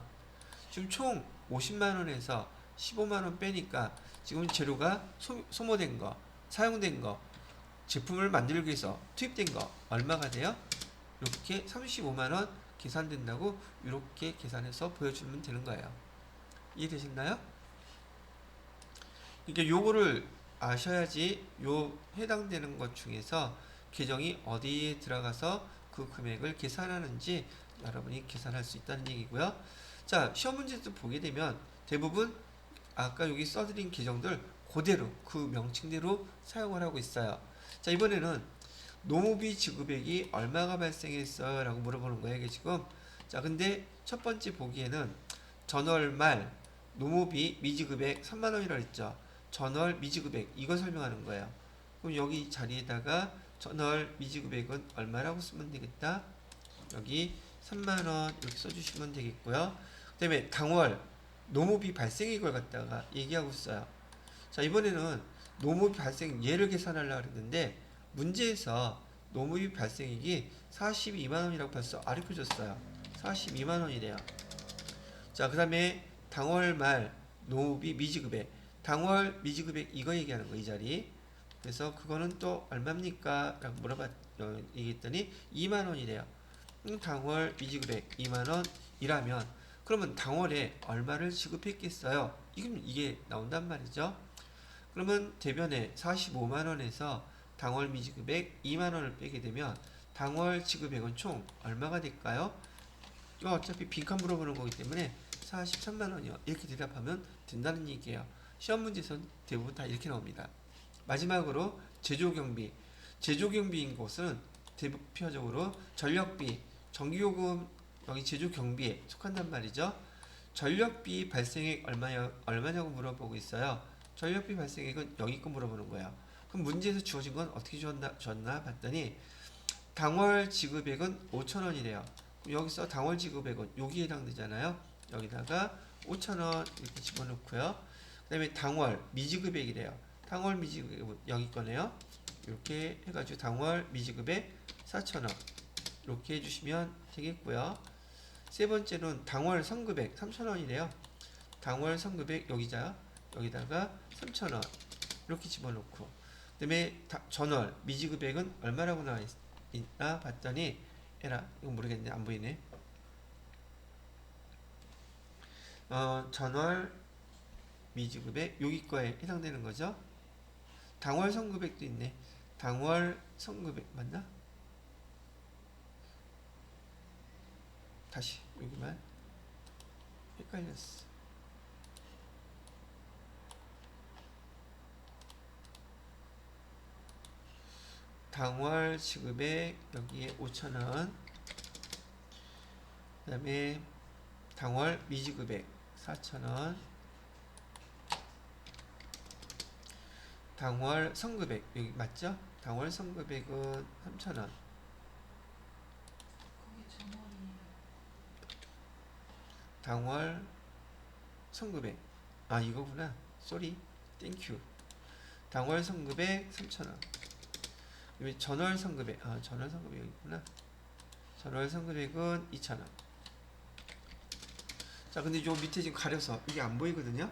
지금 총 50만원에서 15만원 빼니까 지금 재료가 소모된 거, 사용된 거, 제품을 만들기 위해서 투입된 거 얼마가 돼요? 이렇게 35만원 계산된다고 이렇게 계산해서 보여주면 되는 거예요. 이해되셨나요? 그러니까 요거를 아셔야지 요 해당되는 것 중에서 계정이 어디에 들어가서 그 금액을 계산하는지 여러분이 계산할 수 있다는 얘기고요. 자, 시험 문제도 보게 되면 대부분 아까 여기 써드린 계정들 그대로 그 명칭대로 사용을 하고 있어요. 자, 이번에는 노무비 지급액이 얼마가 발생했어요? 라고 물어보는 거예요. 이게 지금. 자, 근데 첫 번째 보기에는 전월 말 노무비 미지급액 3만원이라고 했죠. 전월 미지급액 이거 설명하는 거예요. 그럼 여기 자리에다가 전월 미지급액은 얼마라고 쓰면 되겠다. 여기 3만원 이렇게 써주시면 되겠고요. 그 다음에 당월 노무비 발생액을 갖다가 얘기하고 있어요. 자, 이번에는 노무비 발생 예를 계산하려고 했는데 문제에서 노무비 발생액이 42만원이라고 벌써 가르쳐줬어요. 42만원이래요. 자, 그 다음에 당월 말 노무비 미지급액 당월 미지급액 이거 얘기하는 거 이 자리. 그래서 그거는 또 얼마입니까? 라고 얘기했더니 2만원이래요. 당월 미지급액 2만원이라면 그러면 당월에 얼마를 지급했겠어요? 이게 나온단 말이죠. 그러면 대변에 45만원에서 당월 미지급액 2만원을 빼게 되면 당월 지급액은 총 얼마가 될까요? 이거 어차피 빈칸 물어보는 거기 때문에 43만원이요. 이렇게 대답하면 된다는 얘기예요. 시험 문제에서는 대부분 다 이렇게 나옵니다. 마지막으로 제조경비. 제조경비인 것은 대표적으로 전력비, 전기요금 여기 제조경비에 속한단 말이죠. 전력비 발생액 얼마냐고 물어보고 있어요. 전력비 발생액은 여기 거 물어보는 거예요. 그럼 문제에서 주어진 건 어떻게 줬나 봤더니 당월 지급액은 5천원이래요. 여기서 당월 지급액은 여기에 해당되잖아요. 여기다가 5천원 이렇게 집어넣고요. 그 다음에 당월 미지급액이래요. 당월 미지급액은 여기 거네요. 이렇게 해가지고 당월 미지급액 4천원 이렇게 해주시면 되겠고요. 세 번째는 당월 선급액 3천원이래요. 당월 선급액 여기다가 3천원 이렇게 집어넣고 그 다음에 전월 미지급액은 얼마라고 나와 있나 봤더니 이거 모르겠네. 안 보이네. 전월 미지급액 여기 거에 해당되는 거죠. 당월 선급액도 있네. 당월 선급액 맞나? 다시 여기만 헷갈렸어. 당월 지급액 여기에 5천원 그 다음에 당월 미지급액 4천원 당월 선급액 여기 맞죠? 당월 선급액은 3천원 거기 전월이 당월 선급액 이거구나. 쏘리 땡큐. 당월 선급액 3천원 여기 전월 선급액 전월 선급액 여기 있구나. 전월 선급액은 2천원. 자, 근데 요 밑에 지금 가려서 이게 안 보이거든요.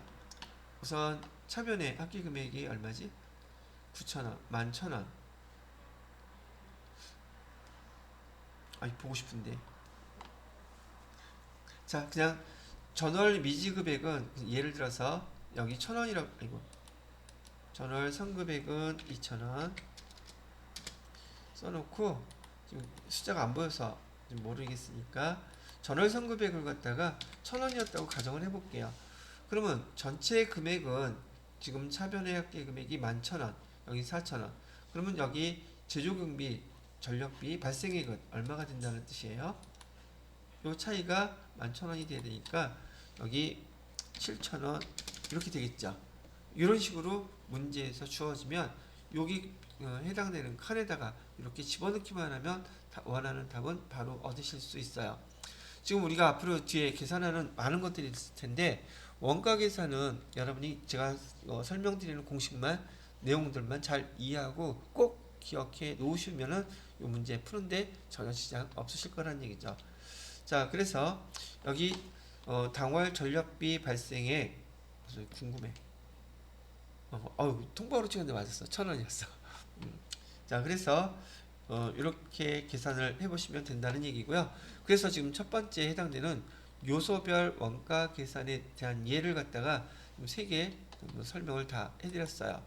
우선 차변의 합계 금액이 얼마지? 9천원 11,000원. 보고 싶은데. 자, 그냥 전월 미지급액은 예를 들어서 여기 1,000원이라고 전월 선급액은 2,000원 써놓고 지금 숫자가 안 보여서 지금 모르겠으니까 전월 선급액을 갖다가 1,000원이었다고 가정을 해볼게요. 그러면 전체 금액은 지금 차변의 합계 금액이 11,000원 여기 4,000원 그러면 여기 제조경비 전력비 발생액은 얼마가 된다는 뜻이에요? 요 차이가 11,000원이 돼야 되니까 여기 7,000원 이렇게 되겠죠. 이런 식으로 문제에서 주어지면 여기 해당되는 칸에다가 이렇게 집어넣기만 하면 원하는 답은 바로 얻으실 수 있어요. 지금 우리가 앞으로 뒤에 계산하는 많은 것들이 있을 텐데 원가 계산은 여러분이 제가 설명드리는 공식만 내용들만 잘 이해하고 꼭 기억해 놓으시면은 이 문제 푸는데 전혀 지장 없으실 거라는 얘기죠. 자, 그래서 여기 당월 전력비 발생에 궁금해. 통보로 찍었는데 맞았어. 1,000원이었어. 자, 그래서 이렇게 계산을 해보시면 된다는 얘기고요. 그래서 지금 첫 번째 해당되는 요소별 원가 계산에 대한 예를 갖다가 3개 설명을 다 해드렸어요.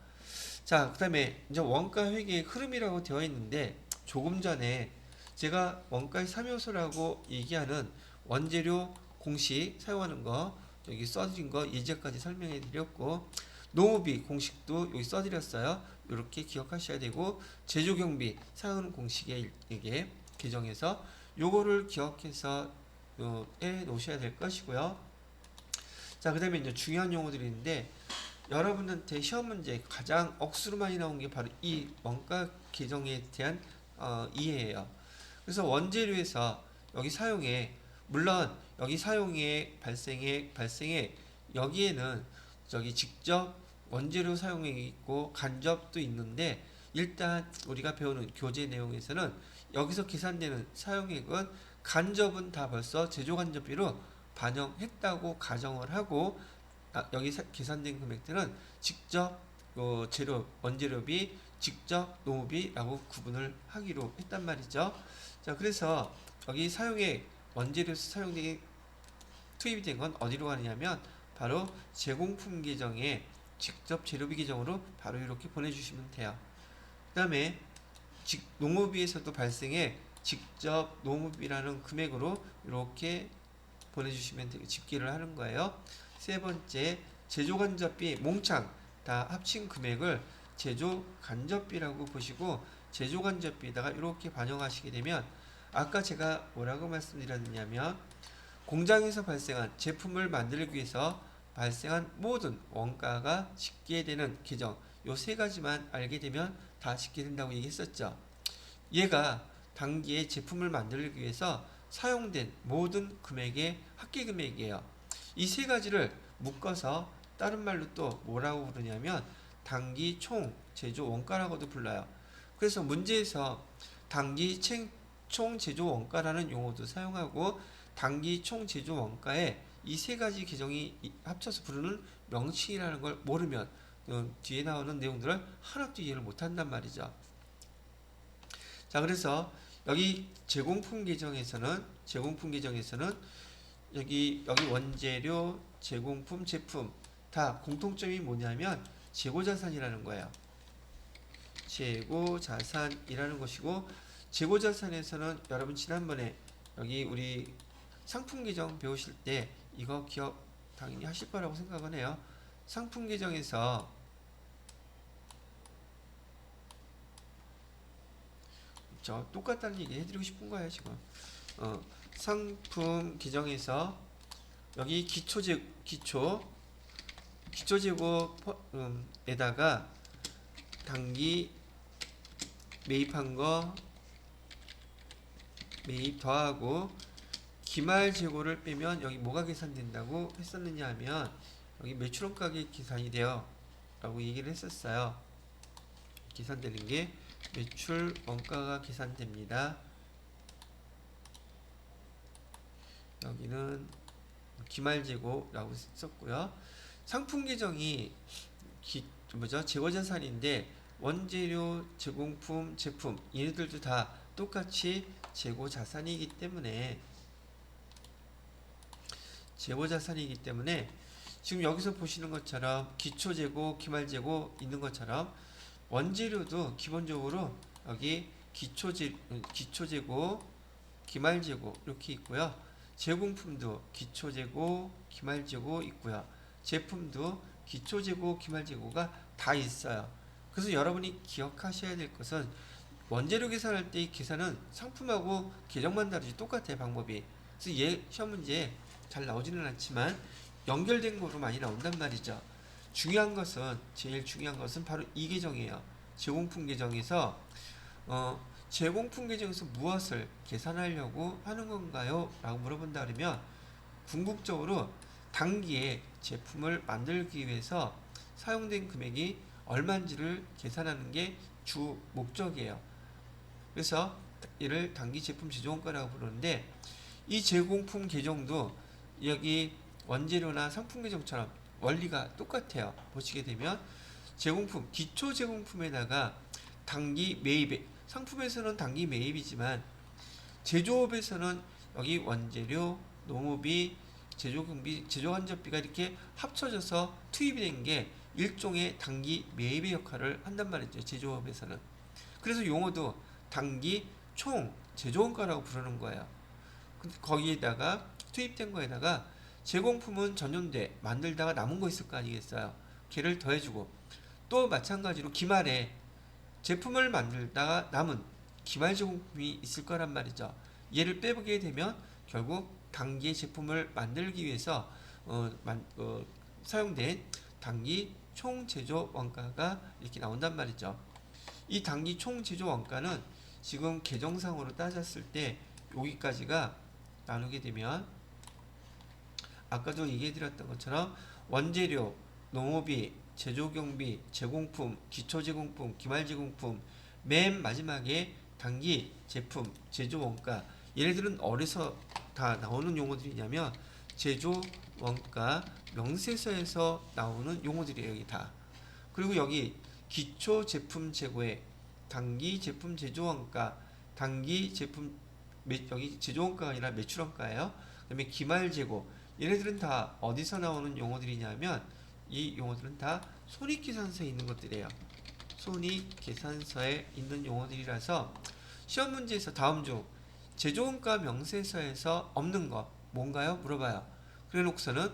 자, 그 다음에 이제 원가 회계의 흐름이라고 되어 있는데 조금 전에 제가 원가의 3요소라고 얘기하는 원재료 공식 사용하는 거 여기 써드린 거 예제까지 설명해 드렸고 노무비 공식도 여기 써드렸어요. 이렇게 기억하셔야 되고 제조경비 사용하는 공식에 이게 규정해서 요거를 기억해서 해 놓으셔야 될 것이고요. 자, 그 다음에 이제 중요한 용어들이 있는데 여러분한테 시험 문제 가장 억수로 많이 나온 게 바로 이 원가 계정에 대한 이해예요. 그래서 원재료에서 여기 사용액 물론 여기 사용액 발생액 여기에는 저기 직접 원재료 사용액이 있고 간접도 있는데 일단 우리가 배우는 교재 내용에서는 여기서 계산되는 사용액은 간접은 다 벌써 제조간접비로 반영했다고 가정을 하고 여기 계산된 금액들은 직접 재료 원재료비 직접 노무비라고 구분을 하기로 했단 말이죠. 자, 그래서 여기 사용액 원재료에서 사용액이 투입이 된 건 어디로 가느냐면 바로 제공품 계정에 직접 재료비 계정으로 바로 이렇게 보내주시면 돼요. 그 다음에 농무비에서도 발생해 직접 농무비라는 금액으로 이렇게 보내주시면 되고 집계를 하는 거예요. 세 번째 제조간접비 몽창 다 합친 금액을 제조간접비라고 보시고 제조간접비에다가 이렇게 반영하시게 되면 아까 제가 뭐라고 말씀드렸냐면 공장에서 발생한 제품을 만들기 위해서 발생한 모든 원가가 집계되는 계정 요 세 가지만 알게 되면 다 집계된다고 얘기했었죠. 얘가 당기의 제품을 만들기 위해서 사용된 모든 금액의 합계 금액이에요. 이 세 가지를 묶어서 다른 말로 또 뭐라고 부르냐면 당기 총 제조 원가라고도 불러요. 그래서 문제에서 당기 총 제조 원가라는 용어도 사용하고 당기 총 제조 원가에 이 세 가지 계정이 합쳐서 부르는 명칭이라는 걸 모르면 뒤에 나오는 내용들을 하나도 이해를 못한단 말이죠. 자, 그래서 여기 제공품 계정에서는 여기 원재료, 제공품, 제품 다 공통점이 뭐냐면 재고자산이라는 거예요. 재고자산이라는 것이고 재고자산에서는 여러분 지난번에 여기 우리 상품 계정 배우실 때 이거 기억 당연히 하실 거라고 생각은 해요. 상품 계정에서 저 똑같다는 얘기 해드리고 싶은 거예요 지금. 상품 계정에서 여기 기초재고에다가 당기 매입한 거 매입 더하고 기말 재고를 빼면 여기 뭐가 계산된다고 했었느냐 하면 여기 매출원 가격 계산이 돼요 라고 얘기를 했었어요. 계산되는 게 매출 원가가 계산됩니다. 여기는 기말재고라고 썼고요. 상품 계정이 재고자산인데 원재료, 제공품, 제품 얘네들도 다 똑같이 재고자산이기 때문에 지금 여기서 보시는 것처럼 기초재고, 기말재고 있는 것처럼 원재료도 기본적으로 여기 기초재고, 기말재고 이렇게 있고요. 제공품도 기초재고, 기말재고 있고요. 제품도 기초재고, 기말재고가 다 있어요. 그래서 여러분이 기억하셔야 될 것은 원재료 계산할 때 이 계산은 상품하고 계정만 다르지 똑같아요. 방법이. 그래서 시험 문제에 잘 나오지는 않지만 연결된 거로 많이 나온단 말이죠. 제일 중요한 것은 바로 이 계정이에요. 제공품 계정에서 제공품 계정에서 무엇을 계산하려고 하는 건가요? 라고 물어본다 그러면 궁극적으로 단기에 제품을 만들기 위해서 사용된 금액이 얼마인지를 계산하는 게 주 목적이에요. 그래서 이를 단기 제품 제조원가라고 부르는데 이 제공품 계정도 여기 원재료나 상품 계정처럼 원리가 똑같아요. 보시게 되면 제공품, 기초 제공품에다가 단기 매입, 상품에서는 단기 매입이지만 제조업에서는 여기 원재료, 농업비, 제조경비, 제조간접비가 이렇게 합쳐져서 투입이 된 게 일종의 단기 매입의 역할을 한단 말이죠. 제조업에서는. 그래서 용어도 단기 총 제조원가라고 부르는 거예요. 거기에다가 투입된 거에다가 제공품은 전년돼 만들다가 남은 거 있을 거 아니겠어요. 걔를 더해주고 또 마찬가지로 기말에 제품을 만들다가 남은 기말 제공품이 있을 거란 말이죠. 얘를 빼보게 되면 결국 단기 제품을 만들기 위해서 사용된 단기 총 제조 원가가 이렇게 나온단 말이죠. 이 단기 총 제조 원가는 지금 계정상으로 따졌을 때 여기까지가 나누게 되면 아까도 얘기해드렸던 것처럼 원재료, 농업비, 제조경비, 제공품, 기초제공품, 기말제공품, 맨 마지막에 단기 제품, 제조원가. 얘네들은 어디서 다 나오는 용어들이냐면 제조원가 명세서에서 나오는 용어들이에요. 여기 다. 그리고 여기 기초제품 재고에 단기 제품 제조원가, 단기 제품 여기 제조원가가 아니라 매출원가예요. 그다음에 기말재고. 얘네들은 다 어디서 나오는 용어들이냐면 이 용어들은 다 손익계산서에 있는 것들이에요. 손익계산서에 있는 용어들이라서 시험 문제에서 다음 중 제조원가 명세서에서 없는 거 뭔가요? 물어봐요. 그래놓고서는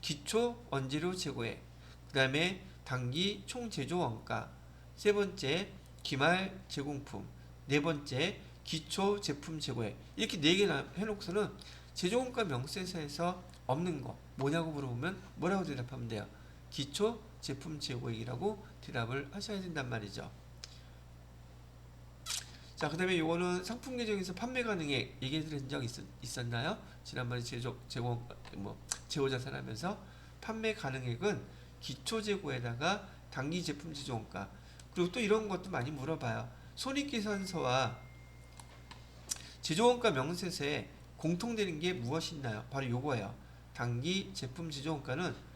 기초 원재료 재고액, 그 다음에 단기 총 제조원가, 세 번째 기말 제공품, 네 번째 기초 제품 재고액. 이렇게 네 개 해놓고서는 제조원가 명세서에서 없는 거 뭐냐고 물어보면 뭐라고 대답하면 돼요? 기초 제품 재고액이라고 대답을 하셔야 된단 말이죠. 자, 그 다음에 요거는 상품 계정에서 판매 가능액 얘기해 드린 적 있었나요? 지난번에 제조자산 하면서 판매 가능액은 기초 재고에다가 단기 제품 제조원가. 그리고 또 이런 것도 많이 물어봐요. 손익계산서와 제조원가 명세서에 공통되는 게 무엇이 있나요? 바로 요거예요. 단기 제품 제조원가는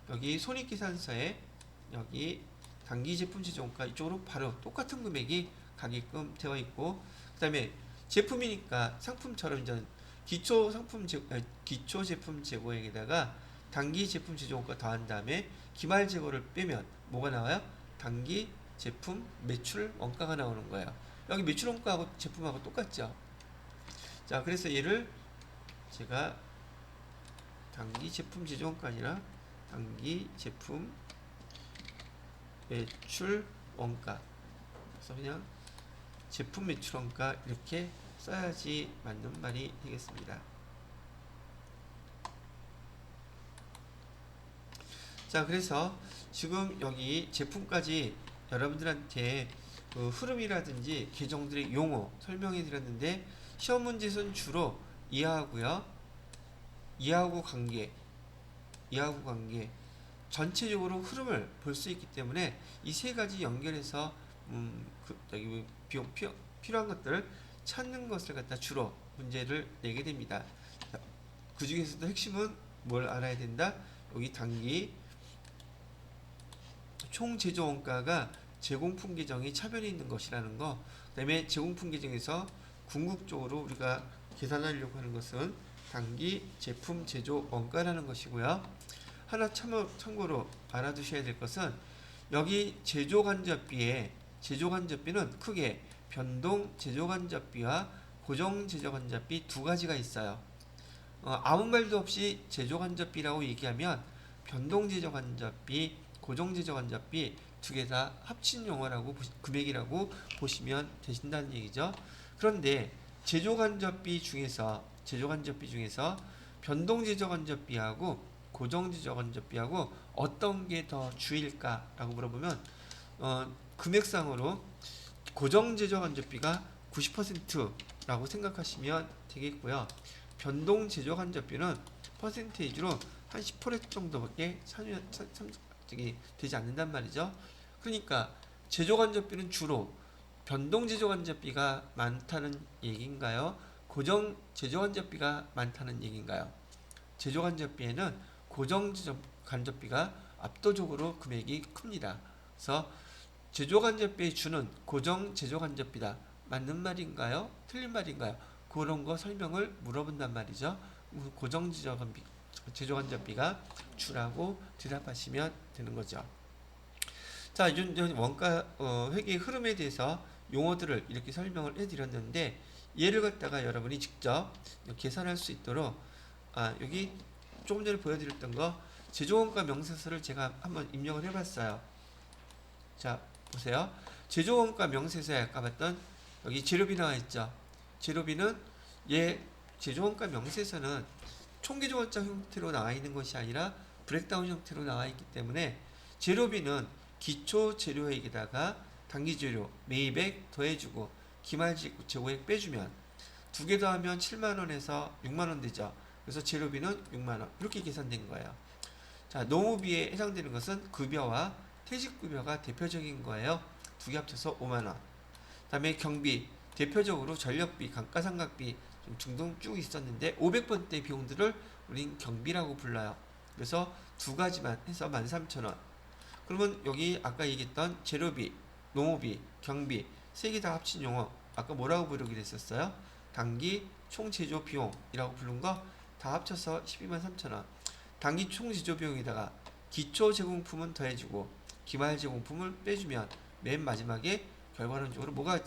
여기 손익계산서에 여기 단기 제품 제조원가 이쪽으로 바로 똑같은 금액이 가게끔 되어 있고, 그 다음에 제품이니까 상품처럼 이제 기초 제품 재고액에다가 단기 제품 제조원가 더한 다음에 기말 재고를 빼면 뭐가 나와요? 단기 제품 매출 원가가 나오는 거예요. 여기 매출 원가하고 제품하고 똑같죠. 자, 그래서 얘를 제가 단기 제품 제조원가 아니라 단기 제품 매출 원가, 그래서 그냥 제품 매출 원가 이렇게 써야지 맞는 말이 되겠습니다. 자, 그래서 지금 여기 제품까지 여러분들한테 그 흐름이라든지 계정들의 용어 설명해 드렸는데 시험 문제에서는 주로 이하하고요, 이하하고 관계, 전체적으로 흐름을 볼 수 있기 때문에 이 세 가지 연결해서 여기 필요한 것들을 찾는 것을 갖다 주로 문제를 내게 됩니다. 그 중에서도 핵심은 뭘 알아야 된다? 여기 단기 총 제조 원가가 제공품 계정이 차별이 있는 것이라는 거. 그다음에 제공품 계정에서 궁극적으로 우리가 계산하려고 하는 것은 단기 제품 제조 원가라는 것이고요. 하나 참고로 알아두셔야 될 것은 여기 제조간접비는 크게 변동 제조간접비와 고정 제조간접비 두 가지가 있어요. 아무 말도 없이 제조간접비라고 얘기하면 변동 제조간접비, 고정 제조간접비 두 개 다 합친 용어라고 금액이라고 보시면 되신다는 얘기죠. 그런데 제조간접비 중에서 제조간접비 중에서 변동제조간접비하고 고정제조간접비하고 어떤 게 더 주일까라고 물어보면 금액상으로 고정제조간접비가 90%라고 생각하시면 되겠고요. 변동제조간접비는 퍼센테이지로 한 10% 정도밖에 되지 않는단 말이죠. 그러니까 제조간접비는 주로 변동제조간접비가 많다는 얘기인가요? 고정제조간접비가 많다는 얘기인가요? 제조간접비에는 고정제조간접비가 압도적으로 금액이 큽니다. 그래서 제조간접비의 주는 고정제조간접비다. 맞는 말인가요? 틀린 말인가요? 그런 거 설명을 물어본단 말이죠. 제조간접비가 주라고 대답하시면 되는 거죠. 자, 이런 원가 회계의 흐름에 대해서 용어들을 이렇게 설명을 해드렸는데 얘를 갖다가 여러분이 직접 계산할 수 있도록 여기 조금 전에 보여드렸던 거 제조원가 명세서를 제가 한번 입력을 해봤어요. 자, 보세요. 제조원가 명세서에 아까 봤던 여기 재료비 나와 있죠. 재료비는 제조원가 명세서는 총계조원장 형태로 나와 있는 것이 아니라 브렉다운 형태로 나와 있기 때문에 재료비는 기초 재료액에다가 단기재료 매입액 더해주고 기말재고액 빼주면 두 개 더하면 7만원에서 6만원 되죠. 그래서 재료비는 6만원 이렇게 계산된 거예요. 자, 노무비에 해당되는 것은 급여와 퇴직급여가 대표적인 거예요. 두 개 합쳐서 5만원. 그 다음에 경비, 대표적으로 전력비, 감가상각비 등등 쭉 있었는데 500번대 비용들을 우린 경비라고 불러요. 그래서 두 가지만 해서 13,000원. 그러면 여기 아까 얘기했던 재료비, 농업비, 경비 세 개 다 합친 용어 아까 뭐라고 부르기로 했었어요? 단기 총제조 비용이라고 부른 거 다 합쳐서 123,000원. 단기 총제조 비용에다가 기초 제공품은 더해주고 기말 제공품을 빼주면 맨 마지막에 결과론적으로 뭐가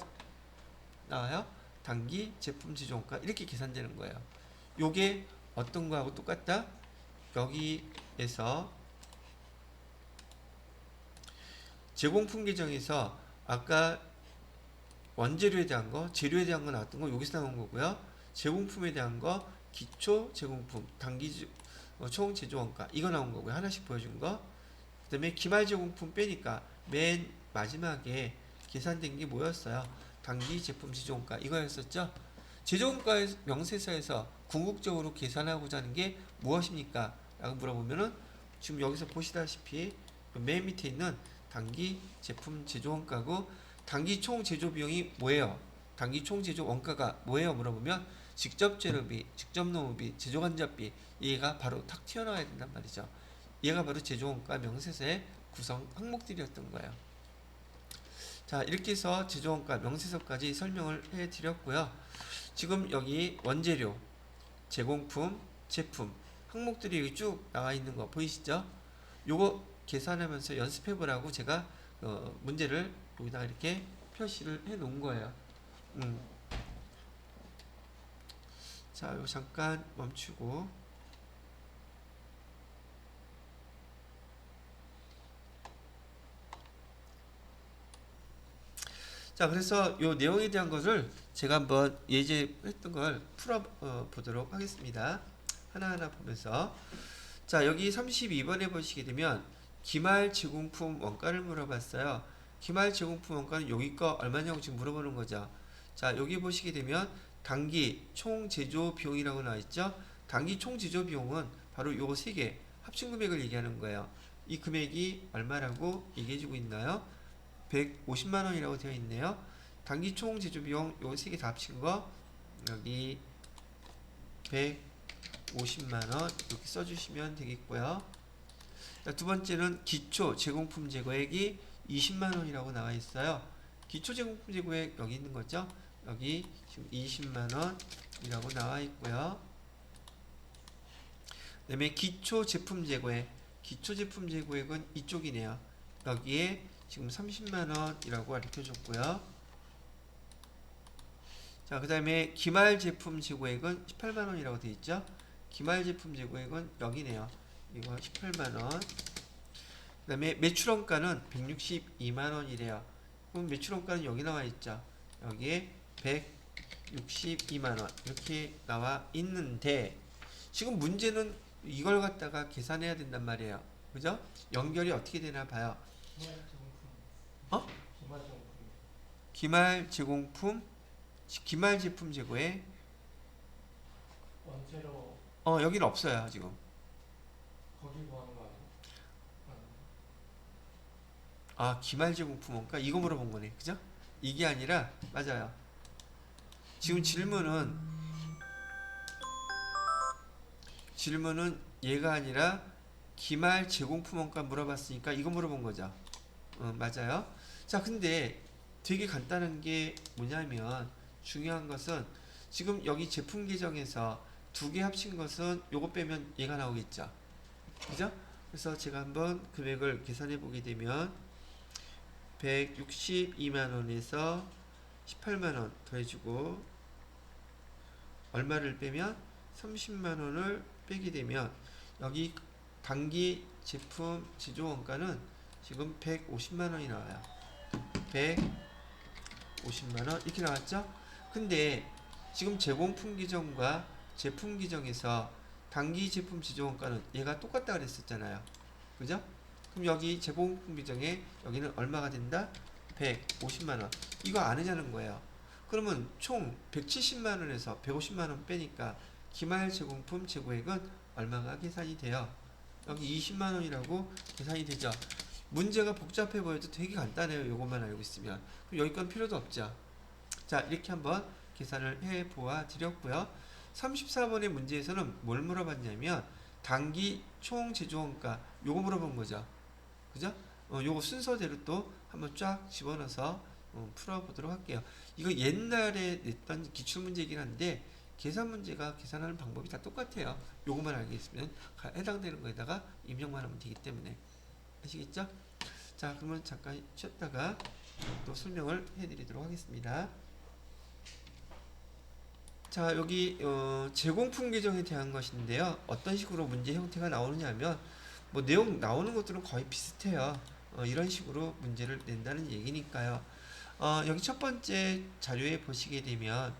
나와요? 단기 제품 제조원가 이렇게 계산되는 거예요. 요게 어떤 거하고 똑같다? 여기에서 제공품 계정에서 아까 원재료에 대한 거, 재료에 대한 거 나왔던 거 여기서 나온 거고요. 제공품에 대한 거, 기초 제공품, 단기 총 제조원가 이거 나온 거고요. 하나씩 보여준 거. 그다음에 기말 제공품 빼니까 맨 마지막에 계산된 게 뭐였어요? 단기 제품 제조원가 이거였었죠. 제조원가 명세서에서 궁극적으로 계산하고자 하는 게 무엇입니까? 라고 물어보면은 지금 여기서 보시다시피 맨 밑에 있는 단기 제품 제조원가고 단기 총 제조 비용이 뭐예요? 단기 총 제조 원가가 뭐예요? 물어보면 직접 재료비, 직접 노무비, 제조간접비 얘가 바로 탁 튀어나와야 된단 말이죠. 얘가 바로 제조원가 명세서의 구성 항목들이었던 거예요. 자, 이렇게 해서 제조원가 명세서까지 설명을 해드렸고요. 지금 여기 원재료, 제공품, 제품 항목들이 여기 쭉 나와 있는 거 보이시죠? 요거 계산하면서 연습해 보라고 제가 문제를 여기다가 이렇게 표시를 해 놓은 거예요. 자, 이거 잠깐 멈추고 자, 그래서 요 내용에 대한 것을 제가 한번 예제했던 걸 풀어 보도록 하겠습니다. 하나하나 보면서 자, 여기 32번에 보시게 되면 기말 제공품 원가를 물어봤어요. 기말 제공품 원가는 여기 거 얼마냐고 지금 물어보는 거죠. 자, 여기 보시게 되면 단기 총 제조 비용이라고 나와 있죠. 단기 총 제조 비용은 바로 요거 세 개 합친 금액을 얘기하는 거예요. 이 금액이 얼마라고 얘기해 주고 있나요? 150만 원이라고 되어 있네요. 단기 총 제조 비용 요 세 개 다 합친 거 여기 150만 원 이렇게 써 주시면 되겠고요. 자, 두 번째는 기초 제공품 재고액이 20만 원이라고 나와 있어요. 기초 제공품 재고액 여기 있는 거죠. 여기 지금 20만 원이라고 나와 있고요. 그 다음에 기초 제품 재고액, 기초 제품 재고액은 이쪽이네요. 여기에 지금 30만 원이라고 가르쳐 줬고요. 자, 그 다음에 기말 제품 재고액은 18만 원이라고 되어 있죠. 기말 제품 재고액은 여기네요. 이거 18만 원. 그 다음에 매출원가는 162만 원이래요. 그럼 매출원가는 여기 나와 있죠. 여기에 162만 원 이렇게 나와 있는데 지금 문제는 이걸 갖다가 계산해야 된단 말이에요. 그죠? 연결이 어떻게 되나 봐요. 어? 기말 제공품, 기말 제품 재고에 원재료 여기는 없어요 지금. 거기 구하는 거 아니에요? 아 기말 제공품 원가 이거 물어본 거네, 그죠? 이게 아니라 맞아요. 지금 질문은 얘가 아니라 기말 제공품 원가 물어봤으니까 이거 물어본 거죠. 맞아요. 자, 근데 되게 간단한 게 뭐냐면 중요한 것은 지금 여기 제품 계정에서 두 개 합친 것은 요거 빼면 얘가 나오겠죠. 그죠? 그래서 제가 한번 금액을 계산해 보게 되면 162만 원에서 18만 원 더해주고 얼마를 빼면 30만 원을 빼게 되면 여기 단기 제품 제조 원가는 지금 150만 원이 나와요. 150만 원 이렇게 나왔죠? 근데 지금 제공품 기정과 제품 기정에서 단기 제품 제조 원가는 얘가 똑같다 그랬었잖아요. 그죠? 그럼 여기 제공품 기정에 여기는 얼마가 된다? 150만 원. 이거 아느냐는 거예요. 그러면 총 170만 원에서 150만 원 빼니까 기말 제공품 재고액은 얼마가 계산이 돼요? 여기 20만 원이라고 계산이 되죠. 문제가 복잡해 보여도 되게 간단해요. 요것만 알고 있으면. 그럼 여기 건 필요도 없죠. 자, 이렇게 한번 계산을 해 보아 드렸고요. 34번의 문제에서는 뭘 물어봤냐면 단기 총 제조원가 요거 물어본 거죠. 그죠? 요거 순서대로 또 한번 쫙 집어넣어서 풀어보도록 할게요. 이거 옛날에 냈던 기출문제이긴 한데 계산 문제가 계산하는 방법이 다 똑같아요. 요것만 알겠으면 해당되는 거에다가 입력만 하면 되기 때문에 아시겠죠? 자, 그러면 잠깐 쉬었다가 또 설명을 해드리도록 하겠습니다. 자, 여기 제공품 계정에 대한 것인데요. 어떤 식으로 문제 형태가 나오느냐 하면 뭐 내용 나오는 것들은 거의 비슷해요. 이런 식으로 문제를 낸다는 얘기니까요. 여기 첫 번째 자료에 보시게 되면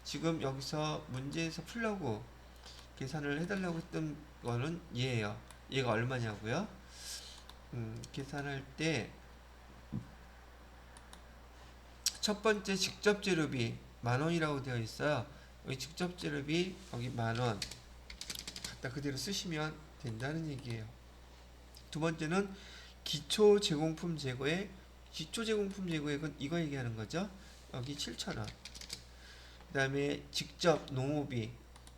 지금 여기서 문제에서 풀려고 계산을 해달라고 했던 거는 얘예요. 얘가 얼마냐고요? 계산할 때 첫 번째 직접 재료비 만원이라고 되어 있어요. 여기 직접 재료비 여기 만원 갖다 그대로 쓰시면 된다는 얘기예요. 두 번째는 기초 제공품 재고액, 기초 제공품 재고액은 이거 얘기하는 거죠. 여기 7,000원. 그 다음에 직접 농업비,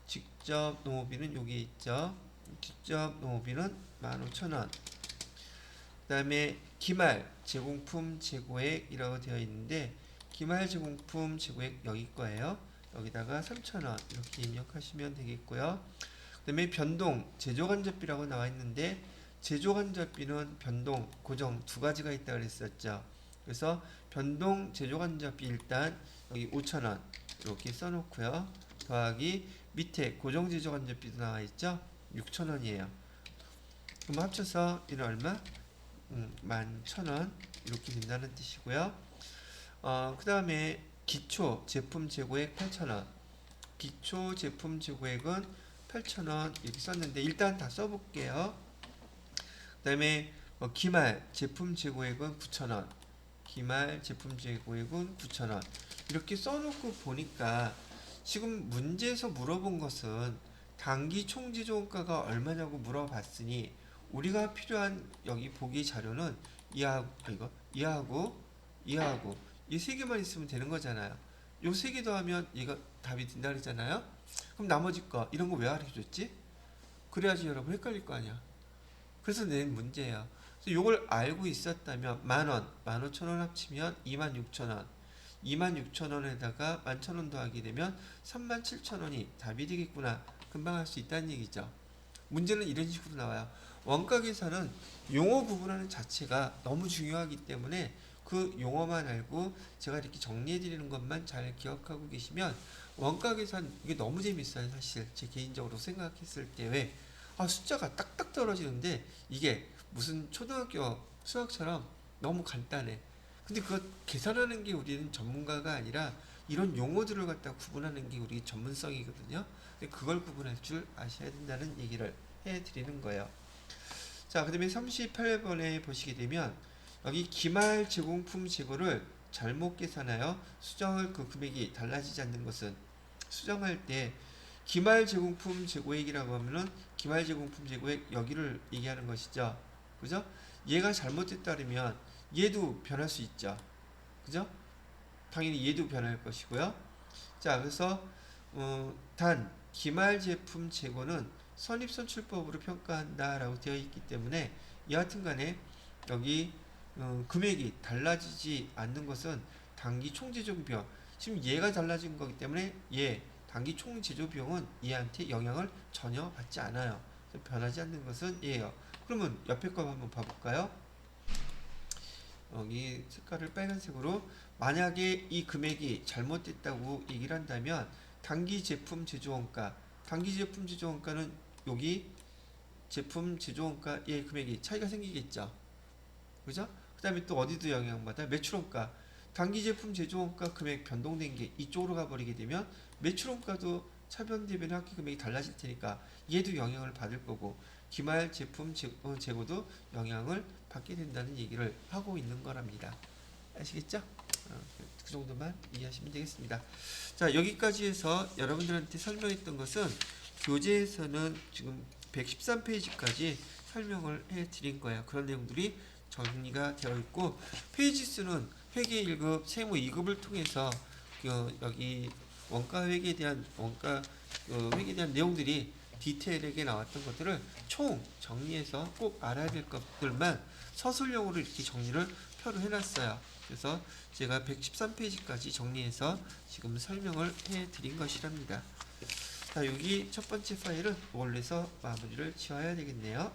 직접 농업비는 여기 있죠. 직접 농업비는 15,000원. 그 다음에 기말 제공품 재고액이라고 되어 있는데 기말 제공품 재고액 여기 거예요. 여기다가 3,000원 이렇게 입력하시면 되겠고요. 그 다음에 변동 제조간접비라고 나와 있는데 제조간접비는 변동 고정 두 가지가 있다 그랬었죠. 그래서 변동 제조간접비 일단 여기 5,000원 이렇게 써놓고요. 더하기 밑에 고정 제조간접비도 나와 있죠. 6,000원이에요. 그럼 합쳐서 이는 얼마? 11,000원 이렇게 된다는 뜻이고요. 그 다음에 기초 제품 재고액 8,000원. 기초 제품 재고액은 8,000원 이렇게 썼는데 일단 다 써볼게요. 그 다음에 기말 제품 재고액은 9,000원. 기말 제품 재고액은 9,000원. 이렇게 써놓고 보니까 지금 문제에서 물어본 것은 단기 총제조원가가 얼마냐고 물어봤으니 우리가 필요한 여기 보기 자료는 이하고 이 세 개만 있으면 되는 거잖아요. 요 세 개 더하면 얘가 답이 된다 그랬잖아요. 그럼 나머지 거 이런 거 왜 가르쳐줬지? 그래야지 여러분 헷갈릴 거 아니야. 그래서 낸 문제예요. 그래서 요걸 알고 있었다면 만원, 15,000원 합치면 26,000원 26,000원에다가 11,000원 더하게 되면 37,000원이 답이 되겠구나. 금방 할 수 있다는 얘기죠. 문제는 이런 식으로 나와요. 원가 계산은 용어 구분하는 자체가 너무 중요하기 때문에 그 용어만 알고 제가 이렇게 정리해 드리는 것만 잘 기억하고 계시면 원가 계산 이게 너무 재밌어요. 사실 제 개인적으로 생각했을 때 왜 숫자가 딱딱 떨어지는데 이게 무슨 초등학교 수학처럼 너무 간단해. 근데 그거 계산하는 게 우리는 전문가가 아니라 이런 용어들을 갖다 구분하는 게 우리 전문성이거든요. 근데 그걸 구분할 줄 아셔야 된다는 얘기를 해드리는 거예요. 자, 그 다음에 38번에 보시게 되면 여기 기말 제공품 재고를 잘못 계산하여 수정할 그 금액이 달라지지 않는 것은, 수정할 때 기말 제공품 재고액이라고 하면은 기말 제공품 재고액 여기를 얘기하는 것이죠. 그죠? 얘가 잘못됐다 그러면 얘도 변할 수 있죠. 그죠? 당연히 얘도 변할 것이고요. 자, 그래서 단 기말 제품 재고는 선입선출법으로 평가한다라고 되어 있기 때문에 여하튼간에 여기 금액이 달라지지 않는 것은 단기 총제조 비용, 지금 얘가 달라진 거기 때문에 얘 단기 총제조 비용은 얘한테 영향을 전혀 받지 않아요. 변하지 않는 것은 얘예요. 그러면 옆에 거 한번 봐볼까요? 여기 색깔을 빨간색으로, 만약에 이 금액이 잘못됐다고 얘기를 한다면 단기 제품 제조원가, 단기 제품 제조원가는 여기 제품 제조원가의 금액이 차이가 생기겠죠. 그죠? 그 다음에 또 어디도 영향받아? 매출원가. 단기 제품 제조원가 금액 변동된 게 이쪽으로 가버리게 되면 매출원가도 차변 대변 합계 금액이 달라질 테니까 얘도 영향을 받을 거고, 기말 제품 재고도 영향을 받게 된다는 얘기를 하고 있는 거랍니다. 아시겠죠? 그 정도만 이해하시면 되겠습니다. 자, 여기까지 해서 여러분들한테 설명했던 것은 교재에서는 지금 113페이지까지 설명을 해드린 거예요. 그런 내용들이 정리가 되어 있고, 페이지 수는 회계 1급, 세무 2급을 통해서 여기 원가 회계에 대한 회계에 대한 내용들이 디테일하게 나왔던 것들을 총 정리해서 꼭 알아야 될 것들만 서술형으로 이렇게 정리를 표를 해놨어요. 그래서 제가 113페이지까지 정리해서 지금 설명을 해드린 것이랍니다. 자, 여기 첫 번째 파일은 이걸로 해서 마무리를 지어야 되겠네요.